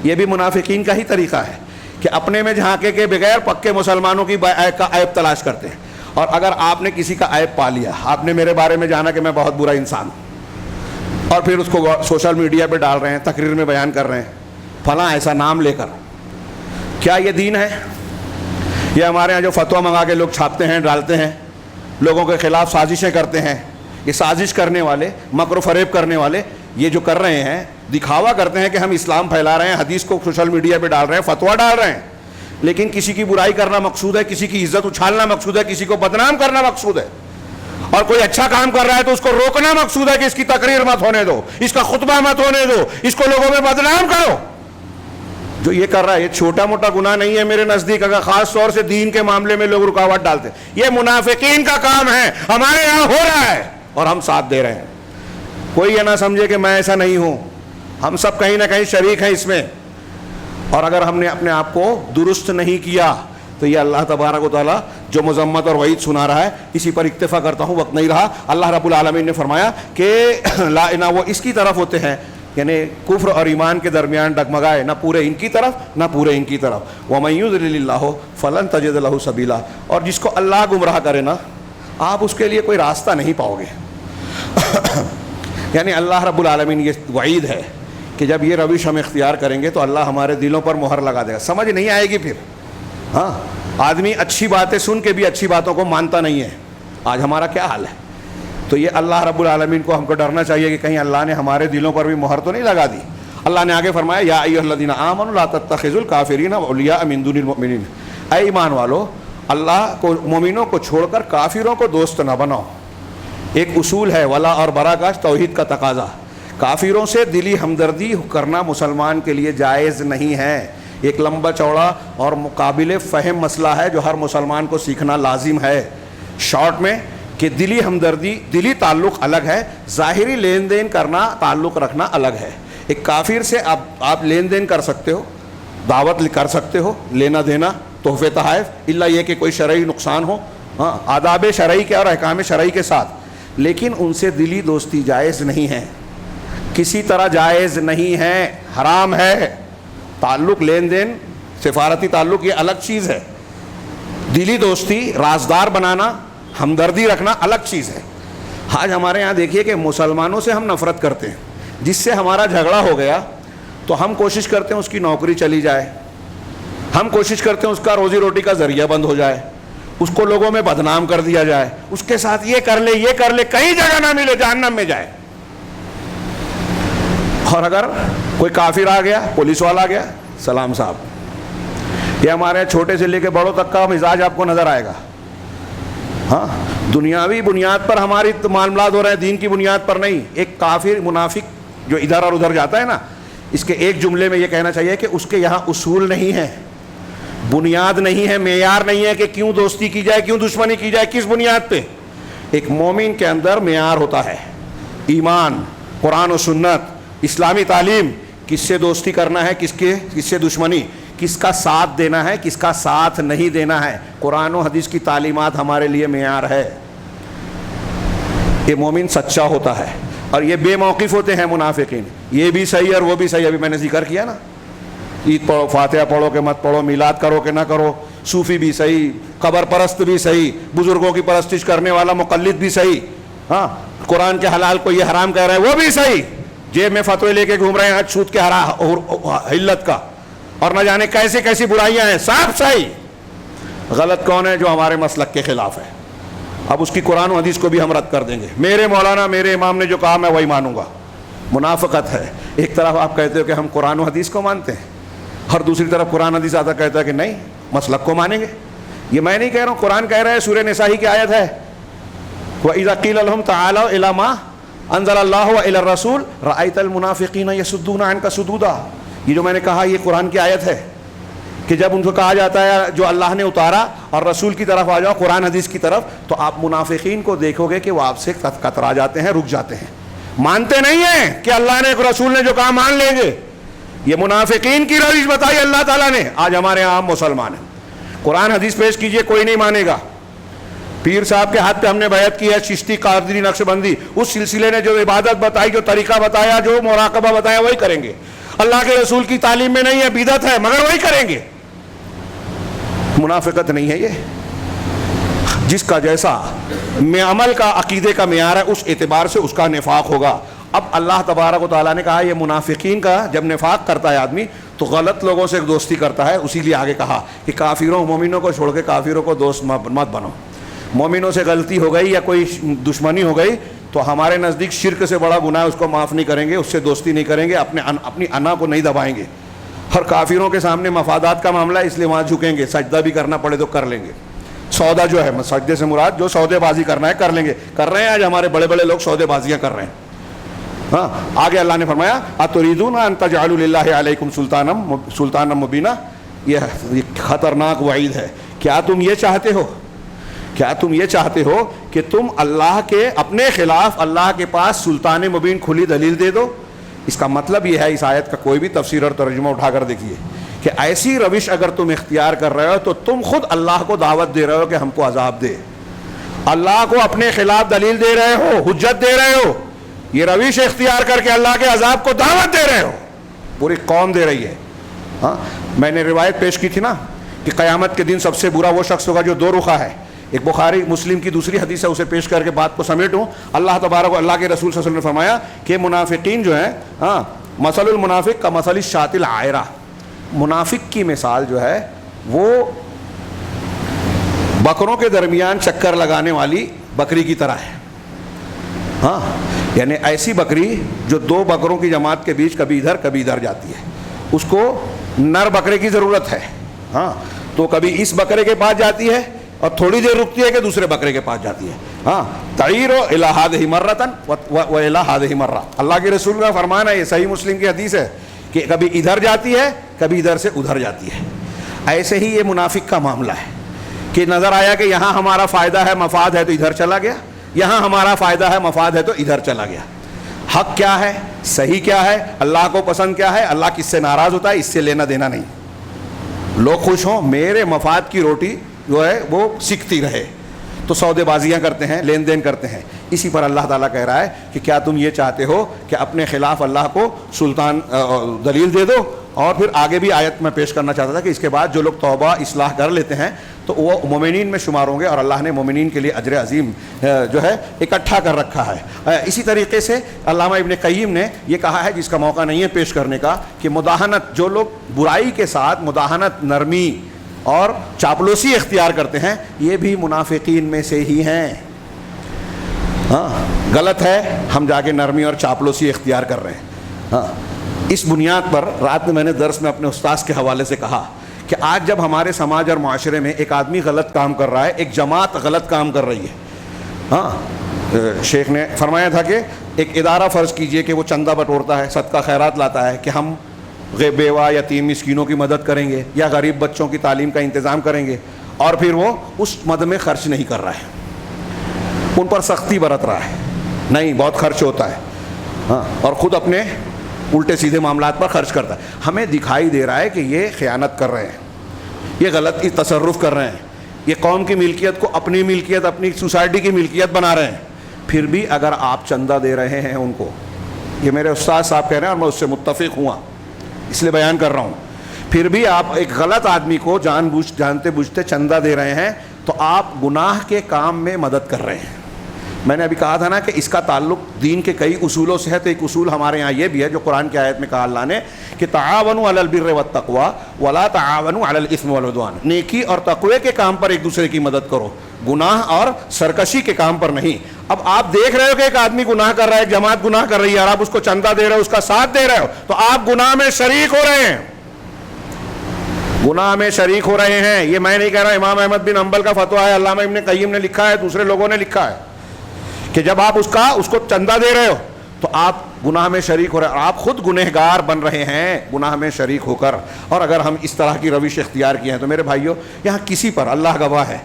یہ بھی منافقین کا ہی طریقہ ہے کہ اپنے میں جھانکے کے بغیر پکے مسلمانوں کی کا عیب تلاش کرتے ہیں. اور اگر آپ نے کسی کا عیب پا لیا, آپ نے میرے بارے میں جانا کہ میں بہت برا انسان ہوں, اور پھر اس کو سوشل میڈیا پہ ڈال رہے ہیں, تقریر میں بیان کر رہے ہیں, فلاں ایسا نام لے کر, کیا یہ دین ہے؟ یہ ہمارے یہاں جو فتویٰ منگا کے لوگ چھاپتے ہیں, ڈالتے ہیں, لوگوں کے خلاف سازشیں کرتے ہیں, یہ سازش کرنے والے, مکر و فریب کرنے والے یہ جو کر رہے ہیں, دکھاوا کرتے ہیں کہ ہم اسلام پھیلا رہے ہیں, حدیث کو سوشل میڈیا پہ ڈال رہے ہیں, فتویٰ ڈال رہے ہیں, لیکن کسی کی برائی کرنا مقصود ہے, کسی کی عزت اچھالنا مقصود ہے, کسی کو بدنام کرنا مقصود ہے. اور کوئی اچھا کام کر رہا ہے تو اس کو روکنا مقصود ہے کہ اس کی تقریر مت ہونے دو, اس کا خطبہ مت ہونے دو, اس کو لوگوں میں بدنام کرو. جو یہ کر رہا ہے یہ چھوٹا موٹا گناہ نہیں ہے میرے نزدیک, اگر خاص طور سے دین کے معاملے میں لوگ رکاوٹ ڈالتے ہیں. یہ منافقین کا کام ہے, ہمارے یہاں ہو رہا ہے اور ہم ساتھ دے رہے ہیں. کوئی یہ نہ سمجھے کہ میں ایسا نہیں ہوں, ہم سب کہیں نہ کہیں شریک ہیں اس میں. اور اگر ہم نے اپنے آپ کو درست نہیں کیا تو یہ اللہ تبارک و تعالیٰ جو مذمت اور وعید سنا رہا ہے, اسی پر اکتفا کرتا ہوں, وقت نہیں رہا. اللہ رب العالمین نے فرمایا کہ نہ وہ اس کی طرف ہوتے ہیں, یعنی کفر اور ایمان کے درمیان ڈگمگائے, نہ پورے ان کی طرف نہ پورے ان کی طرف. وَمَن يُضْلِلِ اللَّهُ فَلَن تَجِدَ لَهُ سَبِيلًا, اور جس کو اللہ گمراہ کرے نا, آپ اس کے لیے کوئی راستہ نہیں پاؤ گے. یعنی اللہ رب العالمین یہ وعید ہے کہ جب یہ روش ہم اختیار کریں گے تو اللہ ہمارے دلوں پر مہر لگا دے گا, سمجھ نہیں آئے گی پھر. ہاں, آدمی اچھی باتیں سن کے بھی اچھی باتوں کو مانتا نہیں ہے. آج ہمارا کیا حال ہے؟ تو یہ اللہ رب العالمین کو ہم کو ڈرنا چاہیے کہ کہیں اللہ نے ہمارے دلوں پر بھی مہر تو نہیں لگا دی. اللہ نے آگے فرمایا یا ایھا الذین آمنوا لا تتخذوا الکافرین اولیاء من دون المؤمنین, اے ایمان والو اللہ کو مومنوں کو چھوڑ کر کافروں کو دوست نہ بناؤ. ایک اصول ہے ولا اور برا کا توحید کا تقاضا. کافروں سے دلی ہمدردی کرنا مسلمان کے لیے جائز نہیں ہے. ایک لمبا چوڑا اور قابل فہم مسئلہ ہے جو ہر مسلمان کو سیکھنا لازم ہے. شارٹ میں کہ دلی ہمدردی, دلی تعلق الگ ہے, ظاہری لین دین کرنا, تعلق رکھنا الگ ہے. ایک کافر سے آپ لین دین کر سکتے ہو, دعوت کر سکتے ہو, لینا دینا, تحفے تحائف, الا یہ کہ کوئی شرعی نقصان ہو, ہاں آداب شرعی کے اور احکام شرعی کے ساتھ, لیکن ان سے دلی دوستی جائز نہیں ہے, کسی طرح جائز نہیں ہے, حرام ہے. تعلق لین دین سفارتی تعلق یہ الگ چیز ہے. دلی دوستی, رازدار بنانا, ہمدردی رکھنا الگ چیز ہے. آج ہمارے یہاں دیکھیے کہ مسلمانوں سے ہم نفرت کرتے ہیں. جس سے ہمارا جھگڑا ہو گیا تو ہم کوشش کرتے ہیں اس کی نوکری چلی جائے, ہم کوشش کرتے ہیں اس کا روزی روٹی کا ذریعہ بند ہو جائے, اس کو لوگوں میں بدنام کر دیا جائے, اس کے ساتھ یہ کر لے, کہیں جگہ نہ ملے, جہنم میں جائے. اور اگر کوئی کافر آ گیا, پولیس والا آ گیا, سلام صاحب. یہ ہمارے چھوٹے سے لے کے بڑوں تک کا مزاج آپ کو نظر آئے گا. ہاں, دنیاوی بنیاد پر ہماری معاملات ہو رہے ہیں, دین کی بنیاد پر نہیں. ایک کافر منافق جو ادھر اور ادھر جاتا ہے نا, اس کے ایک جملے میں یہ کہنا چاہیے کہ اس کے یہاں اصول نہیں ہے, بنیاد نہیں ہے, معیار نہیں ہے کہ کیوں دوستی کی جائے, کیوں دشمنی کی جائے, کس بنیاد پہ. ایک مومن کے اندر معیار ہوتا ہے, ایمان, قرآن و سنت, اسلامی تعلیم, کس سے دوستی کرنا ہے, کس سے دشمنی, کس کا ساتھ دینا ہے, کس کا ساتھ نہیں دینا ہے. قرآن و حدیث کی تعلیمات ہمارے لیے معیار ہے. یہ مومن سچا ہوتا ہے. اور یہ بے موقف ہوتے ہیں منافقین, یہ بھی صحیح اور وہ بھی صحیح. ابھی میں نے ذکر کیا نا, عید پڑھو, فاتحہ پڑھو کہ مت پڑھو, میلاد کرو کہ نہ کرو, صوفی بھی صحیح, قبر پرست بھی صحیح, بزرگوں کی پرستش کرنے والا مقلد بھی صحیح, ہاں, قرآن کے حلال کو یہ حرام کہہ رہا ہے وہ بھی صحیح, جیب میں فتوے لے کے گھوم رہے ہیں آج سود کے حلت کا, اور نہ جانے کیسی کیسی برائیاں ہیں, سب صحیح. غلط کون ہے؟ جو ہمارے مسلک کے خلاف ہے. اب اس کی قرآن و حدیث کو بھی ہم رد کر دیں گے. میرے مولانا, میرے امام نے جو کہا میں وہی مانوں گا. منافقت ہے. ایک طرف آپ کہتے ہو کہ ہم قرآن و حدیث کو مانتے ہیں, اور دوسری طرف قرآن حدیث آتا کہتا ہے کہ نہیں, مسلک کو مانیں گے. یہ میں نہیں کہہ رہا ہوں, قرآن کہہ رہا ہے, سورہ نساء کی آیت ہے, وَإِذَا قِيلَ لَهُمْ تَعَالَوْا إِلَىٰ مَا أَنزَلَ اللَّهُ وَإِلَى الرَّسُولِ رَأَيْتَ الْمُنَافِقِينَ يَصُدُّونَ عَنْكَ صُدُودًا. یہ جو میں نے کہا یہ قرآن کی آیت ہے کہ جب ان کو کہا جاتا ہے جو اللہ نے اتارا اور رسول کی طرف آ جاؤ, قرآن حدیث کی طرف, تو آپ منافقین کو دیکھو گے کہ وہ آپ سے کترا جاتے ہیں, رک جاتے ہیں, مانتے نہیں ہیں کہ اللہ نے, رسول نے جو کہا مان لیں گے. یہ منافقین کی روش بتائی اللہ تعالیٰ نے. آج ہمارے عام مسلمان ہیں, قرآن حدیث پیش کیجئے, کوئی نہیں مانے گا. پیر صاحب کے ہاتھ پہ ہم نے بیعت کی ہے, چشتی, قادری, نقشبندی, اس سلسلے نے جو عبادت بتائی, جو طریقہ بتایا, جو مراقبہ بتایا, وہی کریں گے. اللہ کے رسول کی تعلیم میں نہیں ہے, بدعت ہے, مگر وہی کریں گے. منافقت نہیں ہے یہ. جس کا جیسا عمل کا, عقیدے کا معیار ہے, اس اعتبار سے اس کا نفاق ہوگا. اب اللہ تبارک و تعالیٰ نے کہا یہ منافقین کا جب نفاق کرتا ہے آدمی تو غلط لوگوں سے دوستی کرتا ہے. اسی لیے آگے کہا کہ کافروں, مومنوں کو چھوڑ کے کافروں کو دوست مت بنو. مومنوں سے غلطی ہو گئی یا کوئی دشمنی ہو گئی تو ہمارے نزدیک شرک سے بڑا گناہ ہے, اس کو معاف نہیں کریں گے, اس سے دوستی نہیں کریں گے, اپنی انا کو نہیں دبائیں گے. ہر کافروں کے سامنے مفادات کا معاملہ ہے, اس لیے وہاں جھکیں گے, سجدہ بھی کرنا پڑے تو کر لیں گے. سودا جو ہے, سجدے سے مراد جو سودے بازی کرنا ہے کر لیں گے, کر رہے ہیں. آج ہمارے بڑے بڑے لوگ سودے بازیاں کر رہے ہیں. ہاں, آگے اللہ نے فرمایا اتریدون ان تجعلوا للہ علیکم سلطانا مبینا. یہ خطرناک وعید ہے. کیا تم یہ چاہتے ہو, کیا تم یہ چاہتے ہو کہ تم اللہ کے اپنے خلاف اللہ کے پاس سلطان مبین کھلی دلیل دے دو؟ اس کا مطلب یہ ہے, اس آیت کا کوئی بھی تفسیر اور ترجمہ اٹھا کر دیکھیے, کہ ایسی روش اگر تم اختیار کر رہے ہو تو تم خود اللہ کو دعوت دے رہے ہو کہ ہم کو عذاب دے, اللہ کو اپنے خلاف دلیل دے رہے ہو, حجت دے رہے ہو. یہ روش اختیار کر کے اللہ کے عذاب کو دعوت دے رہے ہو. پوری قوم دے رہی ہے. ہاں, میں نے روایت پیش کی تھی نا کہ قیامت کے دن سب سے برا وہ شخص ہوگا جو دو رخا ہے. ایک بخاری مسلم کی دوسری حدیث ہے, اسے پیش کر کے بات کو سمیٹوں. اللہ تبارک و اللہ کے رسول صلی اللہ علیہ وسلم نے فرمایا کہ منافقین جو ہیں, ہاں, مثل المنافق کا مثل الشاۃ العائرہ. منافق کی مثال جو ہے وہ بکروں کے درمیان چکر لگانے والی بکری کی طرح ہے. ہاں, یعنی ایسی بکری جو دو بکروں کی جماعت کے بیچ کبھی ادھر کبھی ادھر جاتی ہے. اس کو نر بکرے کی ضرورت ہے. ہاں, تو کبھی اس بکرے کے پاس جاتی ہے اور تھوڑی دیر رکتی ہے کہ دوسرے بکرے کے پاس جاتی ہے. ہاں, تعیر الی ہذہ مرۃ و الی ہذہ مرۃ. اللہ کے رسول کا فرمان ہے, یہ صحیح مسلم کی حدیث ہے, کہ کبھی ادھر جاتی ہے کبھی ادھر سے ادھر جاتی ہے. ایسے ہی یہ منافق کا معاملہ ہے کہ نظر آیا کہ یہاں ہمارا فائدہ ہے, مفاد ہے, تو ادھر چلا گیا, یہاں ہمارا فائدہ ہے, مفاد ہے, تو ادھر چلا گیا. حق کیا ہے, صحیح کیا ہے, اللہ کو پسند کیا ہے, اللہ کس سے ناراض ہوتا ہے, اس سے لینا دینا نہیں. لوگ خوش ہوں, میرے مفاد کی روٹی جو ہے وہ سکتی رہے, تو سودے بازیاں کرتے ہیں, لین دین کرتے ہیں. اسی پر اللہ تعالیٰ کہہ رہا ہے کہ کیا تم یہ چاہتے ہو کہ اپنے خلاف اللہ کو سلطان دلیل دے دو. اور پھر آگے بھی آیت میں پیش کرنا چاہتا تھا کہ اس کے بعد جو لوگ توبہ اصلاح کر لیتے ہیں تو وہ مومنین میں شمار ہوں گے, اور اللہ نے مومنین کے لیے اجر عظیم جو ہے اکٹھا کر رکھا ہے. اسی طریقے سے علامہ ابن قیم نے یہ کہا ہے, جس کا موقع نہیں ہے پیش کرنے کا, کہ مداہنت, جو لوگ برائی کے ساتھ مداہنت, نرمی اور چاپلوسی اختیار کرتے ہیں, یہ بھی منافقین میں سے ہی ہیں. ہاں, غلط ہے ہم جا کے نرمی اور چاپلوسی اختیار کر رہے ہیں. ہاں, اس بنیاد پر رات میں نے درس میں اپنے استاذ کے حوالے سے کہا کہ آج جب ہمارے سماج اور معاشرے میں ایک آدمی غلط کام کر رہا ہے, ایک جماعت غلط کام کر رہی ہے. ہاں, شیخ نے فرمایا تھا کہ ایک ادارہ فرض کیجئے کہ وہ چندہ بٹورتا ہے, صدقہ خیرات لاتا ہے کہ ہم بیوہ یتیم مسکینوں کی مدد کریں گے یا غریب بچوں کی تعلیم کا انتظام کریں گے, اور پھر وہ اس مد میں خرچ نہیں کر رہا ہے, ان پر سختی برت رہا ہے, نہیں بہت خرچ ہوتا ہے. ہاں, اور خود اپنے الٹے سیدھے معاملات پر خرچ کرتا ہے. ہمیں دکھائی دے رہا ہے کہ یہ خیانت کر رہے ہیں, یہ غلط تصرف کر رہے ہیں, یہ قوم کی ملکیت کو اپنی ملکیت, اپنی سوسائٹی کی ملکیت بنا رہے ہیں. پھر بھی اگر آپ چندہ دے رہے ہیں ان کو, یہ میرے استاد صاحب کہہ رہے ہیں اور میں اس سے متفق ہوا, اس لیے بیان کر رہا ہوں, پھر بھی آپ ایک غلط آدمی کو جانتے بوجھتے چندہ دے رہے ہیں تو آپ گناہ کے کام میں مدد کر رہے ہیں. میں نے ابھی کہا تھا نا کہ اس کا تعلق دین کے کئی اصولوں سے ہے, تو ایک اصول ہمارے یہاں یہ بھی ہے جو قرآن کی آیت میں کہا اللہ نے کہ تعاونوا علی البر والتقوی ولا تعاونوا علی الاثم والعدوان, نیکی اور تقوی کے کام پر ایک دوسرے کی مدد کرو, گناہ اور سرکشی کے کام پر نہیں. اب آپ دیکھ رہے ہو کہ ایک آدمی گناہ کر رہا ہے, ایک جماعت گناہ کر رہی ہے, اور آپ اس کو چندہ دے رہے ہو, اس کا ساتھ دے رہے ہو, تو آپ گناہ میں شریک ہو رہے ہیں, گناہ میں شریک ہو رہے ہیں. یہ میں نہیں کہہ رہا, امام احمد بن حنبل کا فتویٰ ہے, علامہ ابن قیم نے لکھا ہے, دوسرے لوگوں نے لکھا ہے کہ جب آپ اس کو چندہ دے رہے ہو تو آپ گناہ میں شریک ہو رہے ہیں, اور آپ خود گنہگار بن رہے ہیں گناہ میں شریک ہو کر. اور اگر ہم اس طرح کی روش اختیار کی ہیں تو میرے بھائیوں, یہاں کسی پر, اللہ گواہ ہے,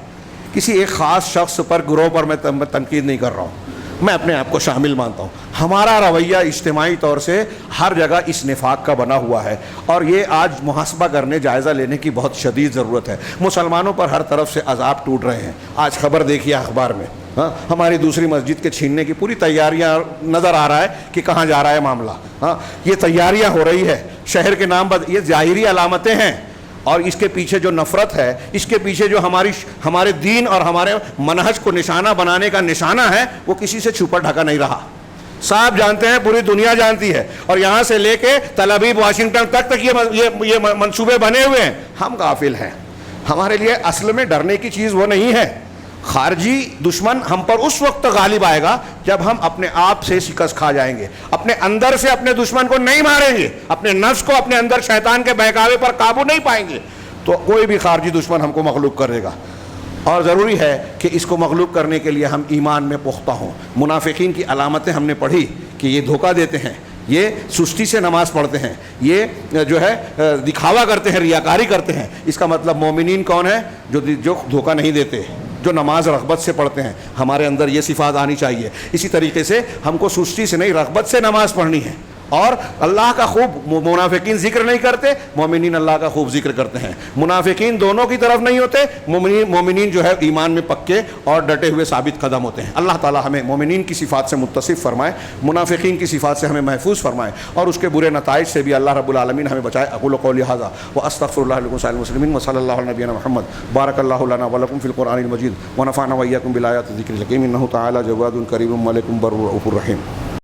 کسی ایک خاص شخص پر, گروہ پر میں تنقید نہیں کر رہا ہوں, میں اپنے آپ کو شامل مانتا ہوں. ہمارا رویہ اجتماعی طور سے ہر جگہ اس نفاق کا بنا ہوا ہے, اور یہ آج محاسبہ کرنے, جائزہ لینے کی بہت شدید ضرورت ہے. مسلمانوں پر ہر طرف سے عذاب ٹوٹ رہے ہیں. آج خبر دیکھیے اخبار میں, ہاں, ہماری دوسری مسجد کے چھیننے کی پوری تیاریاں, نظر آ رہا ہے کہ کہاں جا رہا ہے معاملہ. ہاں, یہ تیاریاں ہو رہی ہے, شہر کے نام پر, یہ ظاہری علامتیں ہیں, اور اس کے پیچھے جو نفرت ہے, اس کے پیچھے جو ہمارے دین اور ہمارے منہج کو نشانہ بنانے کا نشانہ ہے, وہ کسی سے چھپا ڈھکا نہیں رہا. صاحب جانتے ہیں, پوری دنیا جانتی ہے, اور یہاں سے لے کے تل ابیب, واشنگٹن تک یہ منصوبے بنے ہوئے ہیں. ہم غافل ہیں. ہمارے لیے اصل میں ڈرنے کی چیز وہ نہیں ہے. خارجی دشمن ہم پر اس وقت غالب آئے گا جب ہم اپنے آپ سے شکست کھا جائیں گے, اپنے اندر سے اپنے دشمن کو نہیں ماریں گے, اپنے نفس کو, اپنے اندر شیطان کے بہکاوے پر قابو نہیں پائیں گے, تو کوئی بھی خارجی دشمن ہم کو مغلوب کرے گا. اور ضروری ہے کہ اس کو مغلوب کرنے کے لیے ہم ایمان میں پختہ ہوں. منافقین کی علامتیں ہم نے پڑھی کہ یہ دھوکہ دیتے ہیں, یہ سستی سے نماز پڑھتے ہیں, یہ جو ہے دکھاوا کرتے ہیں, ریاکاری کرتے ہیں. اس کا مطلب مومنین کون ہے؟ جو دھوکہ نہیں دیتے, جو نماز رغبت سے پڑھتے ہیں. ہمارے اندر یہ صفات آنی چاہیے. اسی طریقے سے ہم کو سستی سے نہیں, رغبت سے نماز پڑھنی ہے. اور اللہ کا خوب, منافقین ذکر نہیں کرتے, مومنین اللہ کا خوب ذکر کرتے ہیں. منافقین دونوں کی طرف نہیں ہوتے, مومنین جو ہے ایمان میں پکے اور ڈٹے ہوئے ثابت قدم ہوتے ہیں. اللہ تعالی ہمیں مومنین کی صفات سے متصف فرمائے, منافقین کی صفات سے ہمیں محفوظ فرمائے, اور اس کے برے نتائج سے بھی اللہ رب العالمین ہمیں بچائے. اقول قولی ھذا واستغفر اللہ لکم ولسائر المسلمین وصلی اللہ علی نبینا محمد. بارک اللہ لنا ولکم فی القرآن المجید ونفعنا وإیاکم بالآیات الذکر الحکیم. انہ تعالی جواد کریم ملک بر رؤوف رحیم.